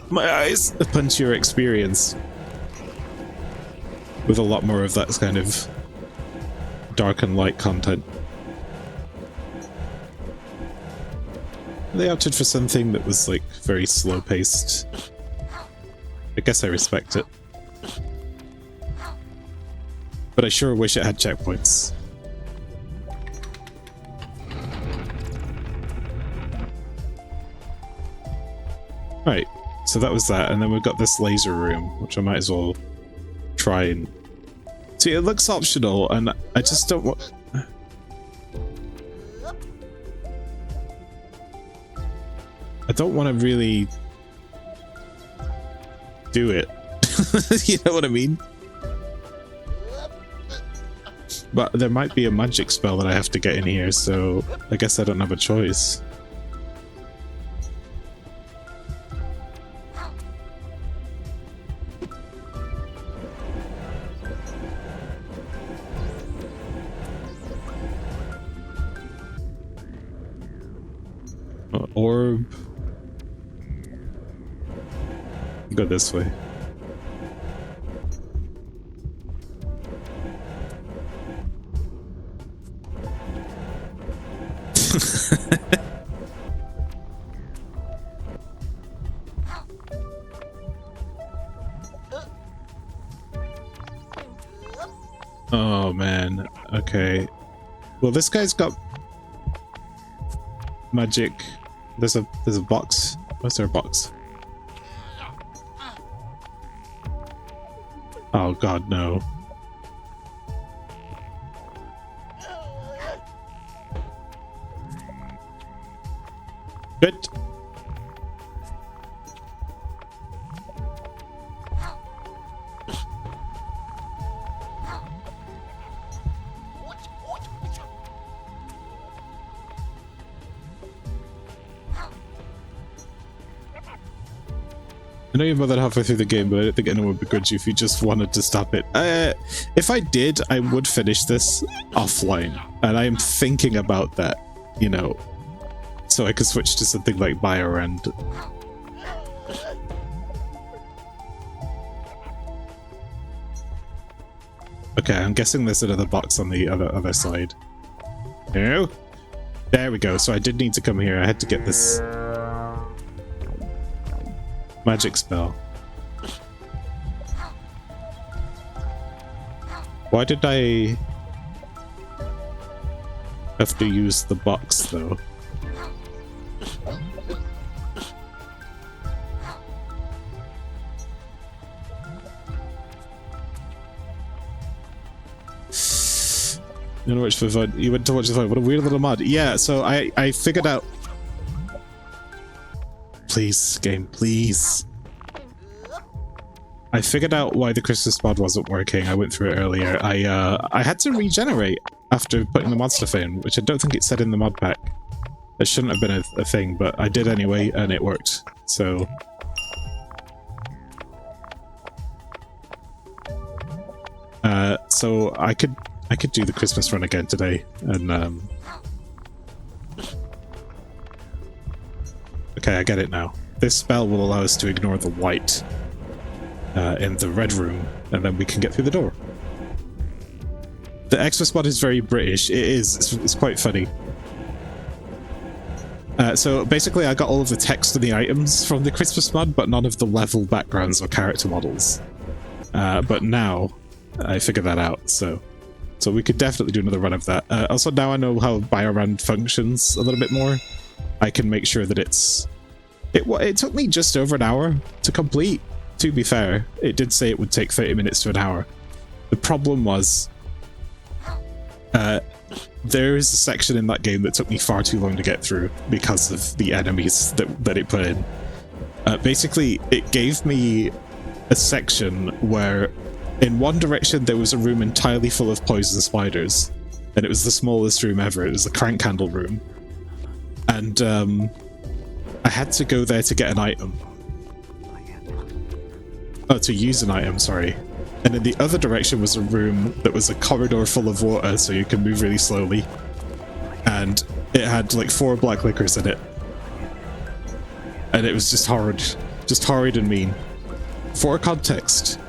S1: my eyes! A punchier experience with a lot more of that kind of dark and light content. They opted for something that was like very slow paced. I guess I respect it, but I sure wish it had checkpoints. Right, so that was that, and then we've got this laser room, which I might as well try and... See, it looks optional, and I just don't want... I don't want to really do it. You know what I mean? But there might be a magic spell that I have to get in here, so I guess I don't have a choice. orb. Go this way. Oh man, okay. Well, this guy's got magic. There's a box. What's there a box? Oh god, no. Good. I know you're more than halfway through the game, but I don't think anyone would begrudge you if you just wanted to stop it. If I did, I would finish this offline, and I am thinking about that, you know, so I could switch to something like Biorend. Okay, I'm guessing there's another box on the other side. No? There we go, so I did need to come here. I had to get this magic spell. Why did I have to use the box though? You know, watch the fun. You went to watch the fun. What a weird little mod. Yeah, so I figured out. Please, game, please. I figured out why the Christmas mod wasn't working. I went through it earlier. I had to regenerate after putting the mod stuff in, which I don't think it said in the mod pack. It shouldn't have been a thing, but I did anyway, and it worked. So so I could do the Christmas run again today, and okay, I get it now. This spell will allow us to ignore the white in the red room, and then we can get through the door. The Xmas mod is very British. It is. It's quite funny. So basically, I got all of the text and the items from the Christmas mod, but none of the level backgrounds or character models. But now I figured that out, so we could definitely do another run of that. Also, now I know how Biorand functions a little bit more. I can make sure that it took me just over an hour to complete. To be fair, it did say it would take 30 minutes to an hour. The problem was there is a section in that game that took me far too long to get through because of the enemies that it put in. Basically, it gave me a section where in one direction there was a room entirely full of poison spiders, and it was the smallest room ever. It was the crank handle room, and I had to go there to get an item. Oh, to use an item, sorry. And in the other direction was a room that was a corridor full of water, so you can move really slowly, and it had like 4 black liquors in it, and it was just horrid and mean. For context,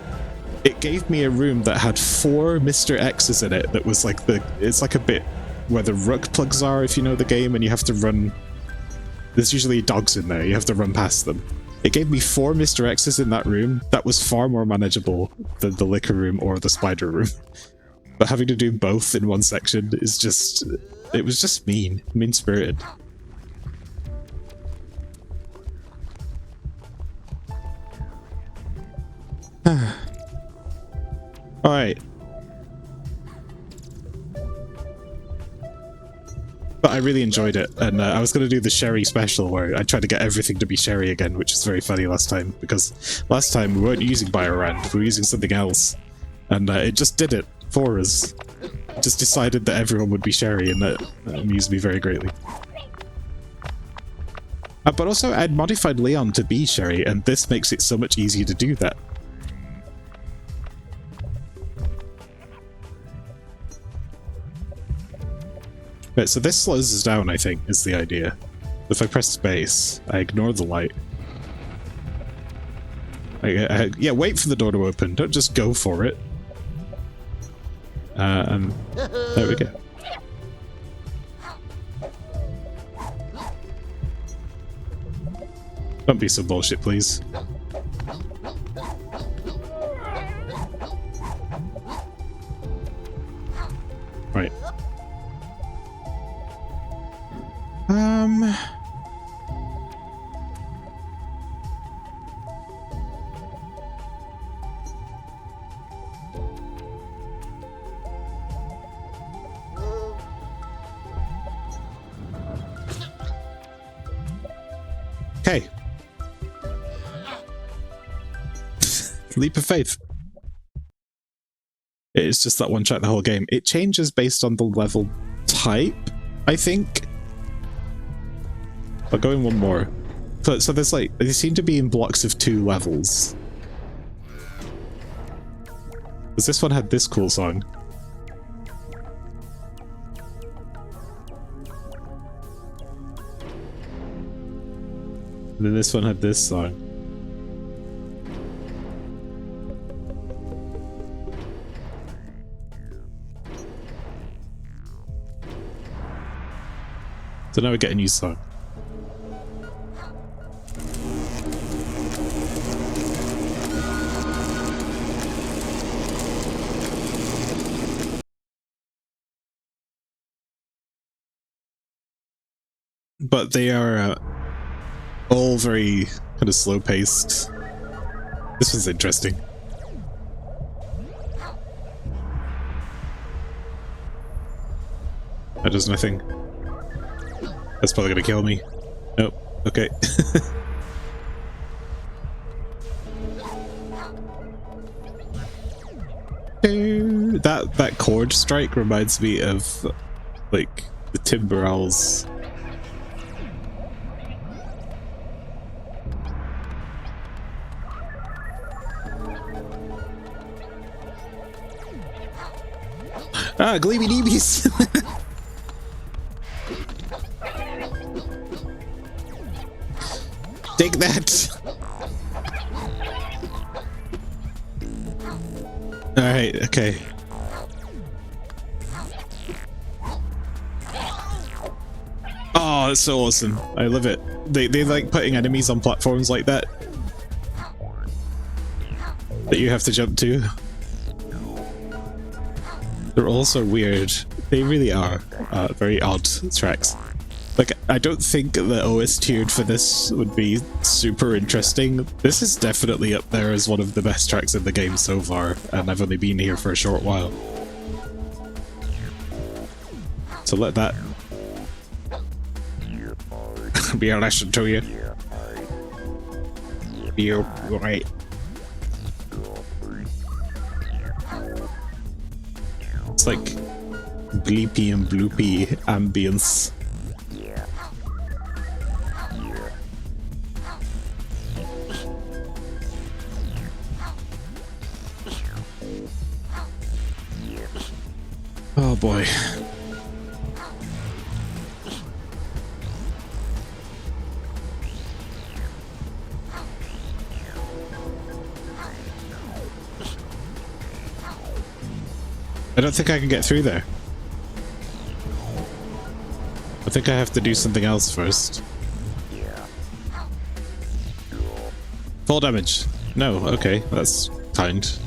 S1: it gave me a room that had 4 Mr. X's in it that was like it's like a bit where the rook plugs are, if you know the game, and you have to run. There's usually dogs in there, you have to run past them. It gave me 4 Mr. X's in that room. That was far more manageable than the liquor room or the spider room. But having to do both in one section is just... It was just mean-spirited. Alright. But I really enjoyed it, and I was going to do the Sherry special where I tried to get everything to be Sherry again, which is very funny last time, because last time we weren't using Biorand, we were using something else, and it just did it for us. It just decided that everyone would be Sherry, and that amused me very greatly. But also, I'd modified Leon to be Sherry, and this makes it so much easier to do that. Right, so this slows us down, I think, is the idea. If I press space, I ignore the light. Yeah, wait for the door to open. Don't just go for it. And there we go. Don't be so bullshit, please. Right. Okay. Leap of faith. It's just that one track the whole game. It changes based on the level type, I think. I'll go in one more. So there's like, they seem to be in blocks of 2 levels. Because this one had this cool song. And then this one had this song. So now we get a new song. But they are all very kind of slow-paced. This was interesting. That does nothing. That's probably gonna kill me. Nope. Okay. That chord strike reminds me of like the Timber Owls. Ah, Gleamy Deebies! Take that! Alright, okay. Oh, that's so awesome. I love it. They like putting enemies on platforms like that you have to jump to. They're also weird. They really are very odd tracks. Like, I don't think the OS tiered for this would be super interesting. This is definitely up there as one of the best tracks in the game so far, and I've only been here for a short while. So let that be a lesson to you. Be alright. It's like bleepy and bloopy ambience. Oh boy. I don't think I can get through there. I think I have to do something else first. Full damage. No, okay, that's kind.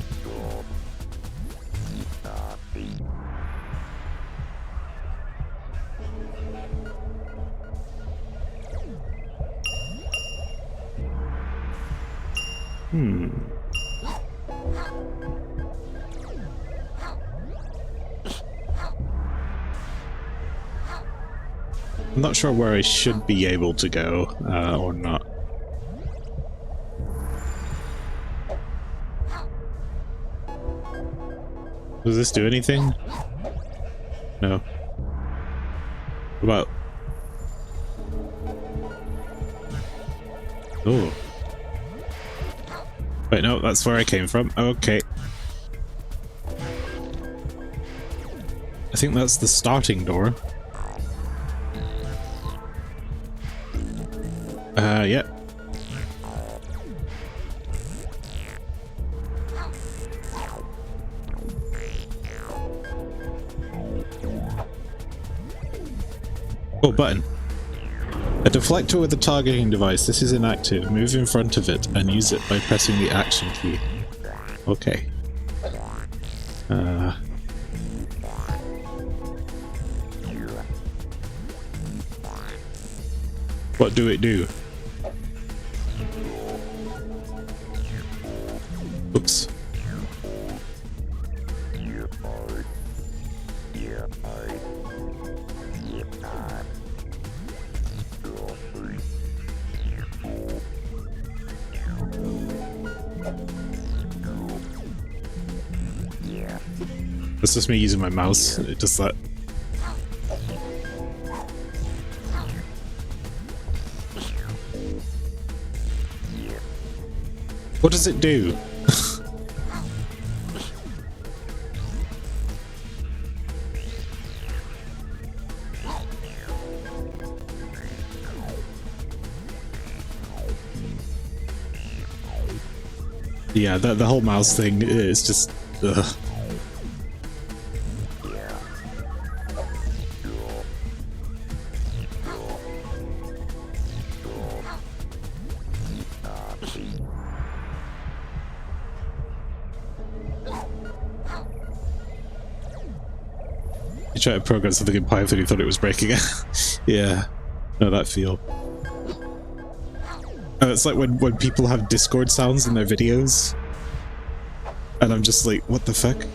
S1: I'm not sure where I should be able to go, or not. Does this do anything? No. What about... Oh. Wait, no, that's where I came from. Okay. I think that's the starting door. Yeah. Oh, button. A deflector with a targeting device. This is inactive. Move in front of it and use it by pressing the action key. Okay. What do it do? Oops. That's just me using my mouse. It does that. What does it do? Yeah, the whole mouse thing is just... ugh. You try to program something in Python, you thought it was breaking it. Yeah, know that feel. It's like when people have Discord sounds in their videos, and I'm just like, what the fuck?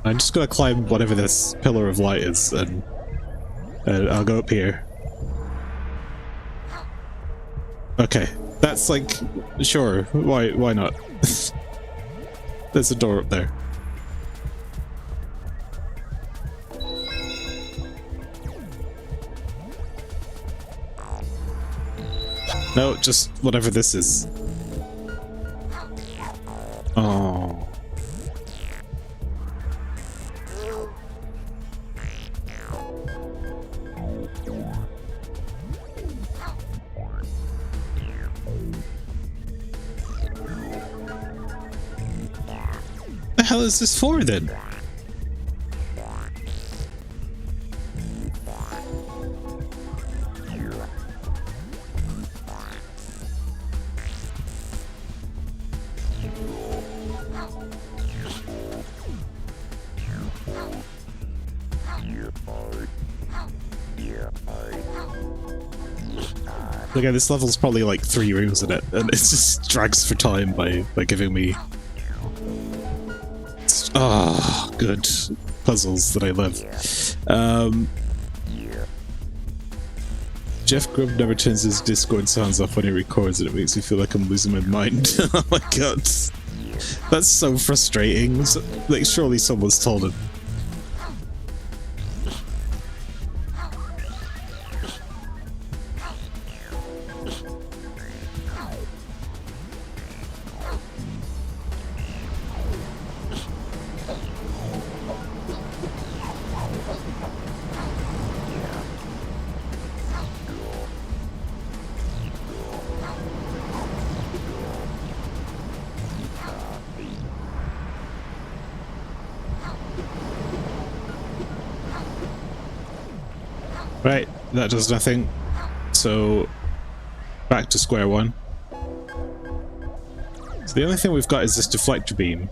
S1: I'm just gonna climb whatever this pillar of light is, and I'll go up here. Okay, that's like, sure, why not? There's a door up there. No, just whatever this is. Oh. The hell is this for then? Again, this level's probably like 3 rooms in it, and it just drags for time by giving me good puzzles that I love. Jeff Grubb never turns his Discord sounds off when he records, and it makes me feel like I'm losing my mind. Oh my god, that's so frustrating. Like, surely someone's told him. Right, that does nothing. So, back to square one. So the only thing we've got is this deflector beam.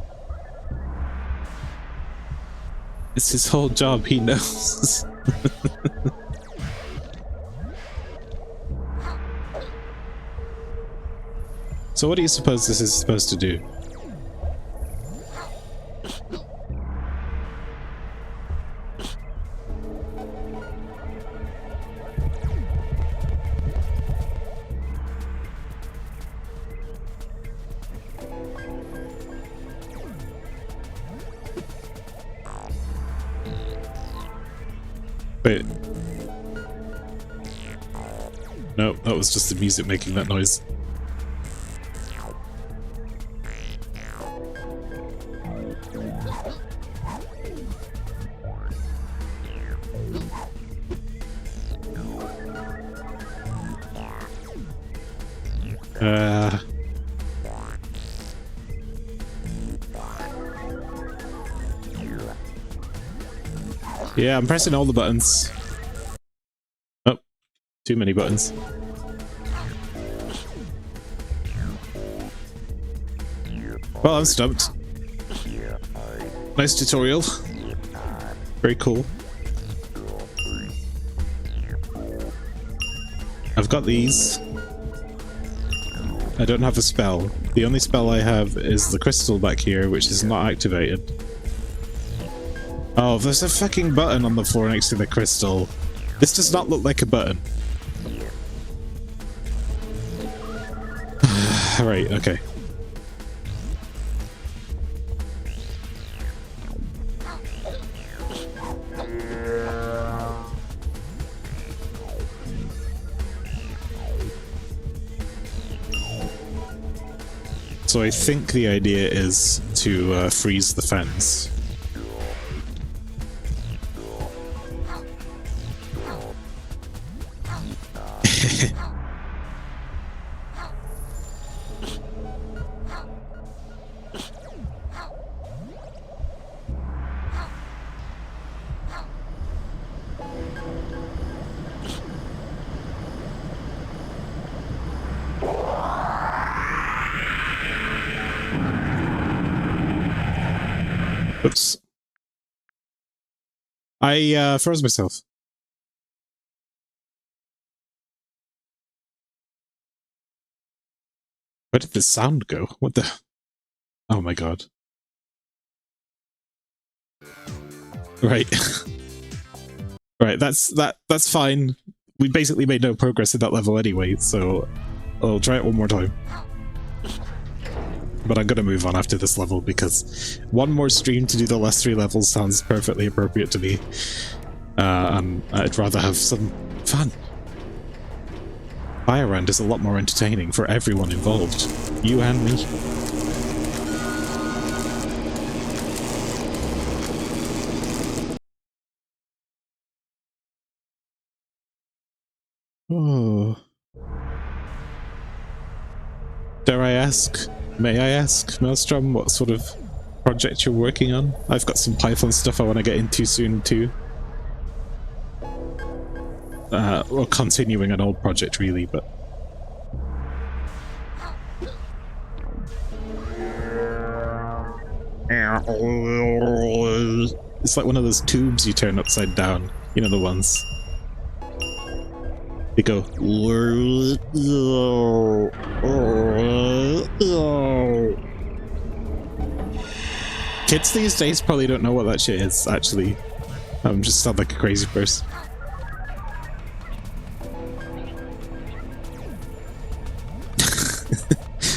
S1: It's his whole job, he knows. So what do you suppose this is supposed to do? Wait. No, that was just the music making that noise. Yeah, I'm pressing all the buttons. Oh, too many buttons. Well, I'm stumped. Nice tutorial. Very cool. I've got these. I don't have a spell. The only spell I have is the crystal back here, which is not activated. Oh, there's a fucking button on the floor next to the crystal. This does not look like a button. Right, okay. So I think the idea is to freeze the fence. Oops. I froze myself. Where did the sound go? What the? Oh my god. Right. Right, that's fine. We basically made no progress in that level anyway, so I'll try it one more time. But I'm gonna move on after this level because one more stream to do the last 3 levels sounds perfectly appropriate to me. And I'd rather have some fun. Fire Round is a lot more entertaining for everyone involved. You and me. Oh. Dare I ask? May I ask, Maelstrom, what sort of project you're working on? I've got some Python stuff I want to get into soon too. Well, continuing an old project really, but... It's like one of those tubes you turn upside down. You know the ones. They go... Kids these days probably don't know what that shit is, actually. I'm just sound like a crazy person.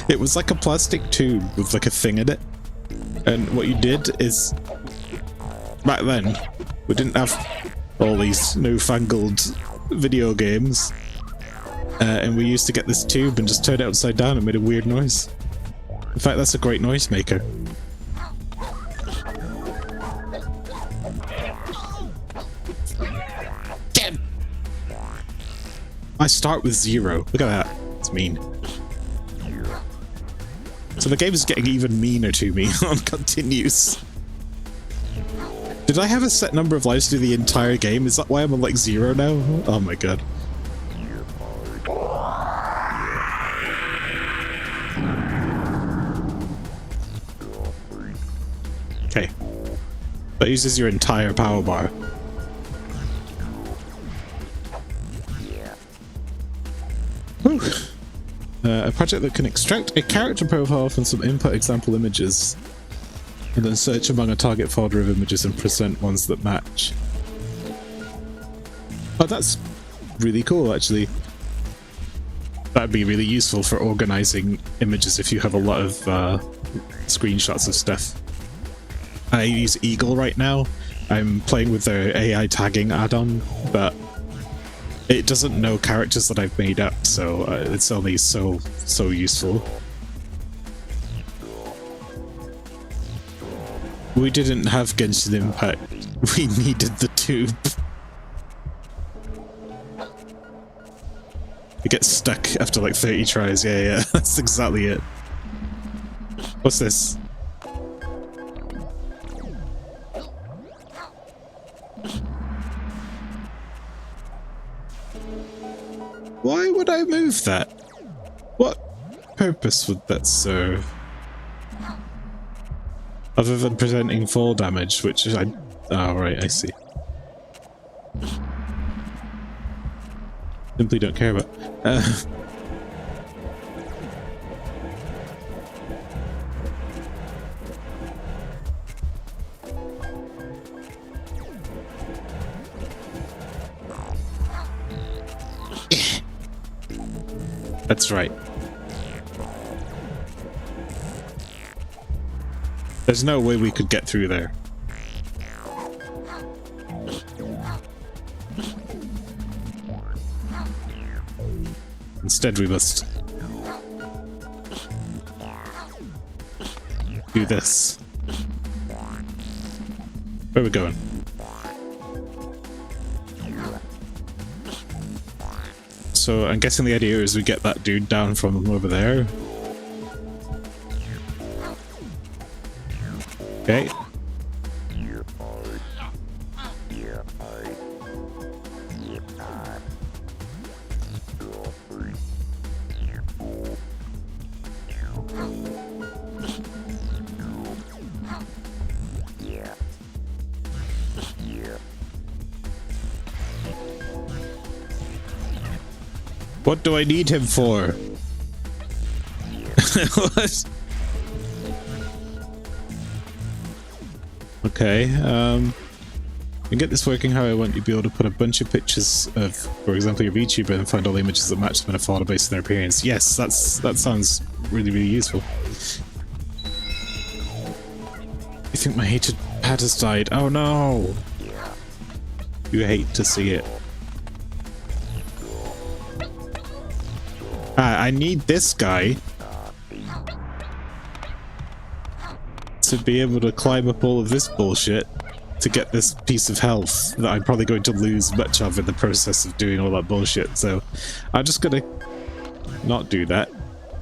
S1: It was like a plastic tube with like a thing in it. And what you did is... Back then, we didn't have all these newfangled video games. And we used to get this tube and just turn it upside down and made a weird noise. In fact, that's a great noise maker. Get him! I start with 0. Look at that. It's mean. So the game is getting even meaner to me on continues. Did I have a set number of lives through the entire game? Is that why I'm on like 0 now? Oh my god. Okay. That uses your entire power bar. Whew. A project that can extract a character profile from some input example images and then search among a target folder of images and present ones that match. Oh, that's really cool, actually. That'd be really useful for organizing images if you have a lot of screenshots of stuff. I use Eagle right now. I'm playing with their AI tagging add-on, but it doesn't know characters that I've made up, so it's only so useful. We didn't have Genshin Impact. We needed the tube. It gets stuck after like 30 tries. Yeah, that's exactly it. What's this? Why would I move that? What purpose would that serve? Other than presenting fall damage, which I... Oh, right, I see. Simply don't care about. That's right. There's no way we could get through there. Instead, we must do this. Where are we going? So I'm guessing the idea is we get that dude down from over there. Okay. What do I need him for? What? Okay, and get this working how I want you to be able to put a bunch of pictures of, for example, your VTuber and find all the images that match them in a photo based on their appearance. Yes, that sounds really, really useful. You think my hated pet has died? Oh no! You hate to see it. I need this guy to be able to climb up all of this bullshit to get this piece of health that I'm probably going to lose much of in the process of doing all that bullshit. So I'm just gonna not do that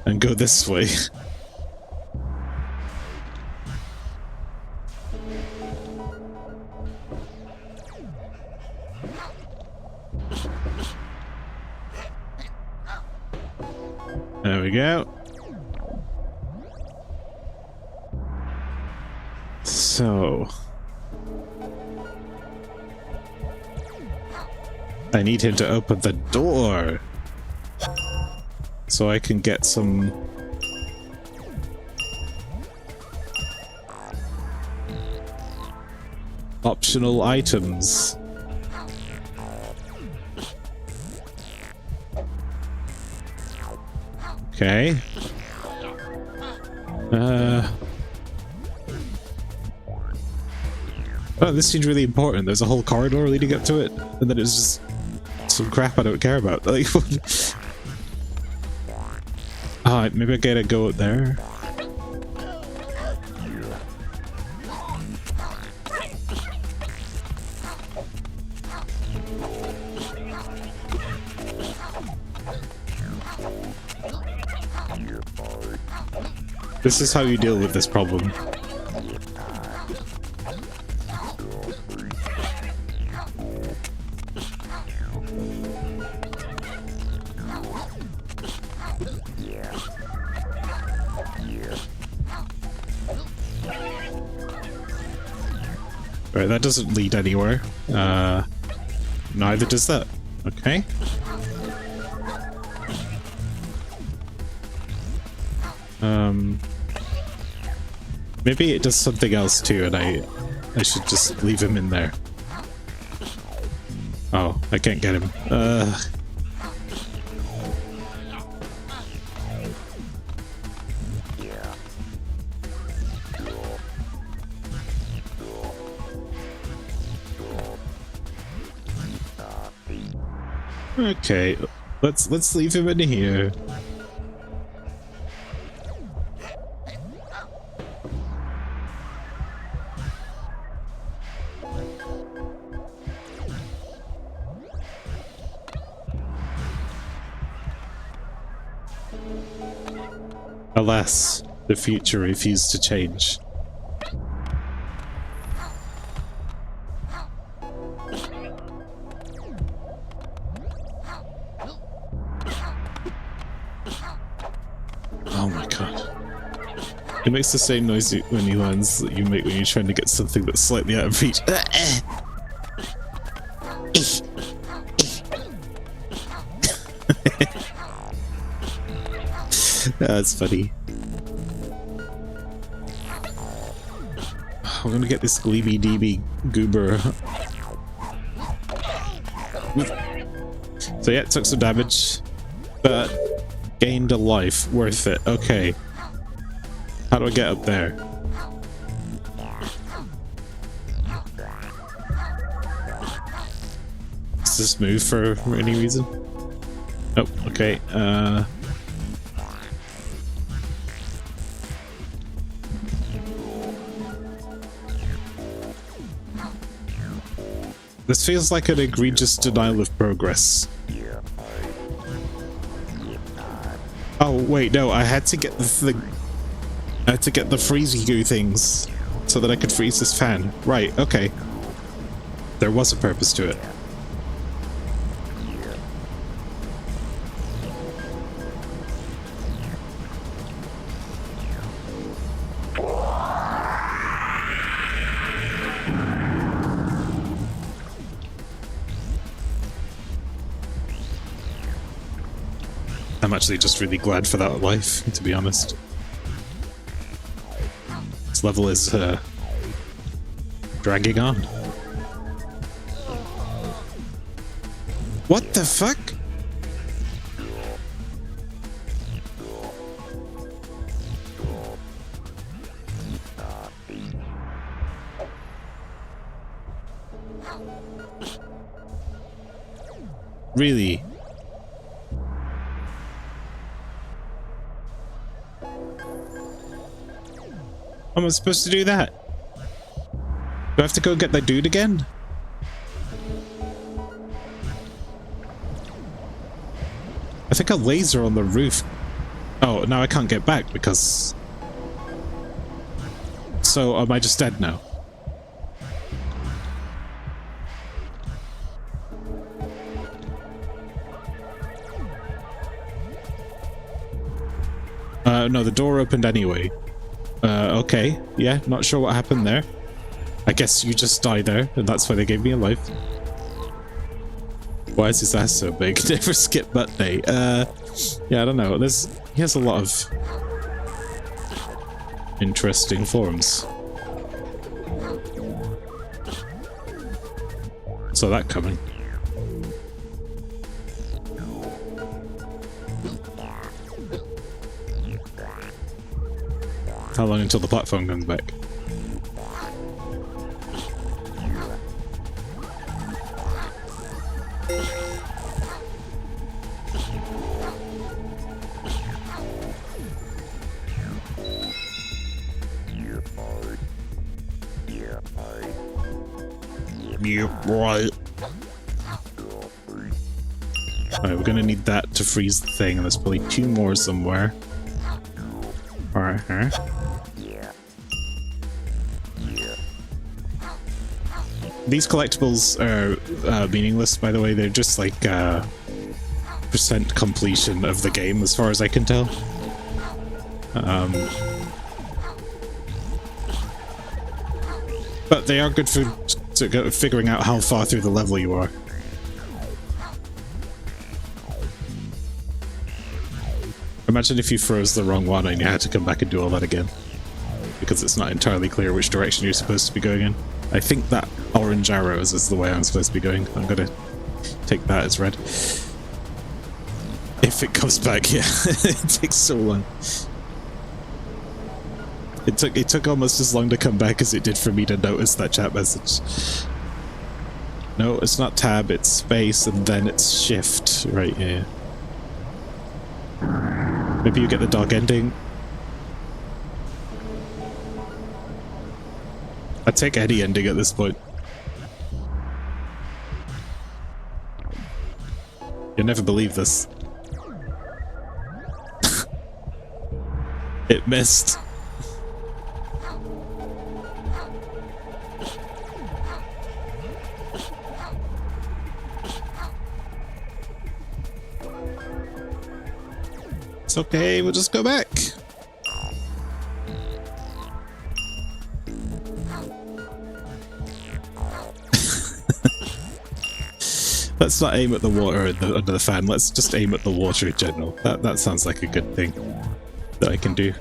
S1: and go this way. There we go. So I need him to open the door so I can get some optional items. Okay. Oh, this seems really important. There's a whole corridor leading up to it, and then it's just some crap I don't care about. Like, ah, maybe I gotta go out there. This is how you deal with this problem. Right, that doesn't lead anywhere. Neither does that. Okay. Maybe it does something else too, and I should just leave him in there. Oh, I can't get him. Okay, let's leave him in here. Alas, the future refused to change. Oh my god. It makes the same noise when he lands that you make when you're trying to get something that's slightly out of reach. That's funny. I'm gonna get this gleeby deeby goober. So yeah, it took some damage, but gained a life. Worth it. Okay. How do I get up there? Does this move for any reason? Oh, okay. This feels like an egregious denial of progress. Oh wait, no, I had to get the thing. I had to get the freezy goo things so that I could freeze this fan. Right, okay. There was a purpose to it. I'm actually just really glad for that life, to be honest. This level is dragging on. What the fuck? Really? How am I supposed to do that? Do I have to go get that dude again? I think a laser on the roof. Oh, now I can't get back because... So, am I just dead now? No, the door opened anyway. Okay, yeah, not sure what happened there. I guess you just died there, and that's why they gave me a life. Why is his ass so big? Never skip butt day. Yeah, I don't know. He has a lot of interesting forms. Saw that coming. How long until the platform comes back? Yep, right. Alright, we're gonna need that to freeze the thing, and there's probably 2 more somewhere. Alright, These collectibles are meaningless, by the way. They're just like percent completion of the game, as far as I can tell. But they are good for figuring out how far through the level you are. Imagine if you froze the wrong one and you had to come back and do all that again, because it's not entirely clear which direction you're supposed to be going in. I think that orange arrows is the way I'm supposed to be going. I'm gonna take that as red. If it comes back, yeah. It takes so long. It took almost as long to come back as it did for me to notice that chat message. No, it's not tab, it's space, and then it's shift. Right, yeah. Maybe you get the dog ending. I'd take any ending at this point. You'll never believe this. It missed. It's okay, we'll just go back. Let's not aim at the water under the fan, let's just aim at the water in general. That sounds like a good thing that I can do.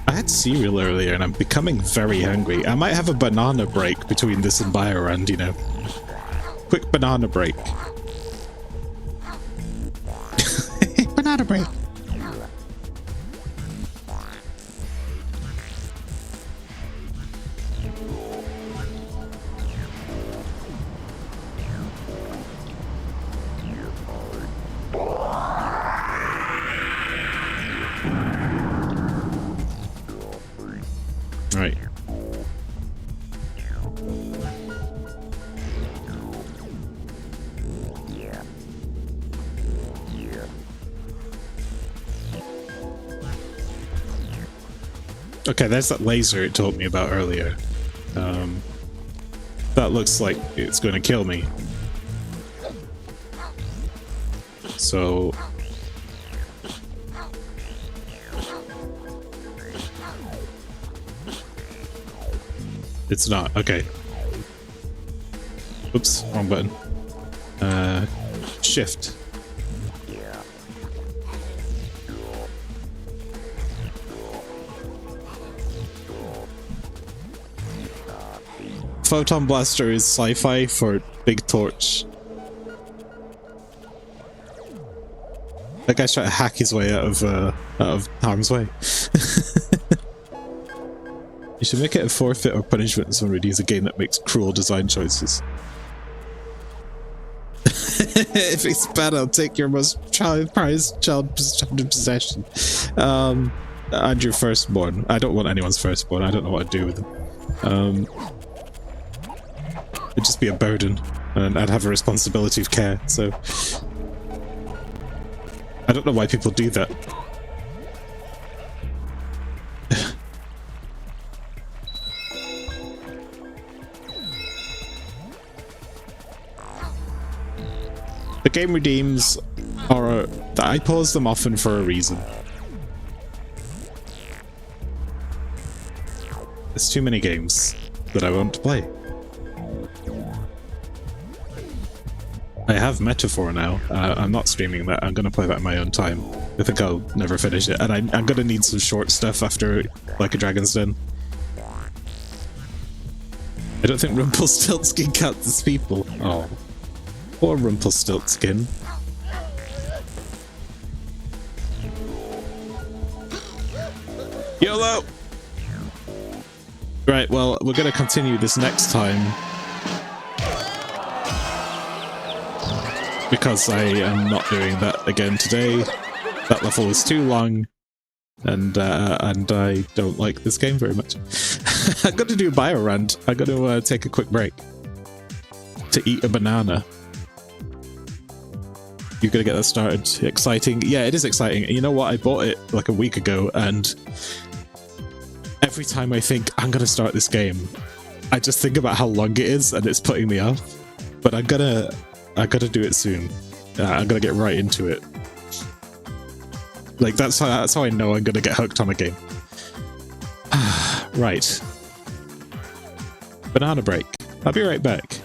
S1: I had cereal earlier and I'm becoming very hungry. I might have a banana break between this and Biorand, you know. Quick banana break. Banana break. Right. Okay, there's that laser it told me about earlier. That looks like it's going to kill me. So... It's not. Okay. Oops, wrong button. Shift. Photon Blaster is sci-fi for Big Torch. That guy's trying to hack his way out of harm's way. You should make it a forfeit or punishment when someone reviews a game that makes cruel design choices. If it's bad, I'll take your most prized child in possession. And your firstborn. I don't want anyone's firstborn. I don't know what to do with them. It'd just be a burden, and I'd have a responsibility of care, so... I don't know why people do that. The game redeems are... I pause them often for a reason. There's too many games that I won't play. I have Metaphor now. I'm not streaming that. I'm going to play that in my own time. I think I'll never finish it. And I'm going to need some short stuff after Like a Dragon's Den. I don't think Rumpelstiltskin counts as people. Oh. Poor Rumpelstiltskin. YOLO! Right, well, we're going to continue this next time. Because I am not doing that again today. That level is too long. And I don't like this game very much. I'm going to do a Biorand. I'm going to take a quick break. To eat a banana. You're gonna get that started. Exciting. Yeah, it is exciting. You know what? I bought it like a week ago, and every time I think I'm gonna start this game, I just think about how long it is, and it's putting me off. But I gotta do it soon. I'm gonna get right into it. Like that's how I know I'm gonna get hooked on a game. Right. Banana break. I'll be right back.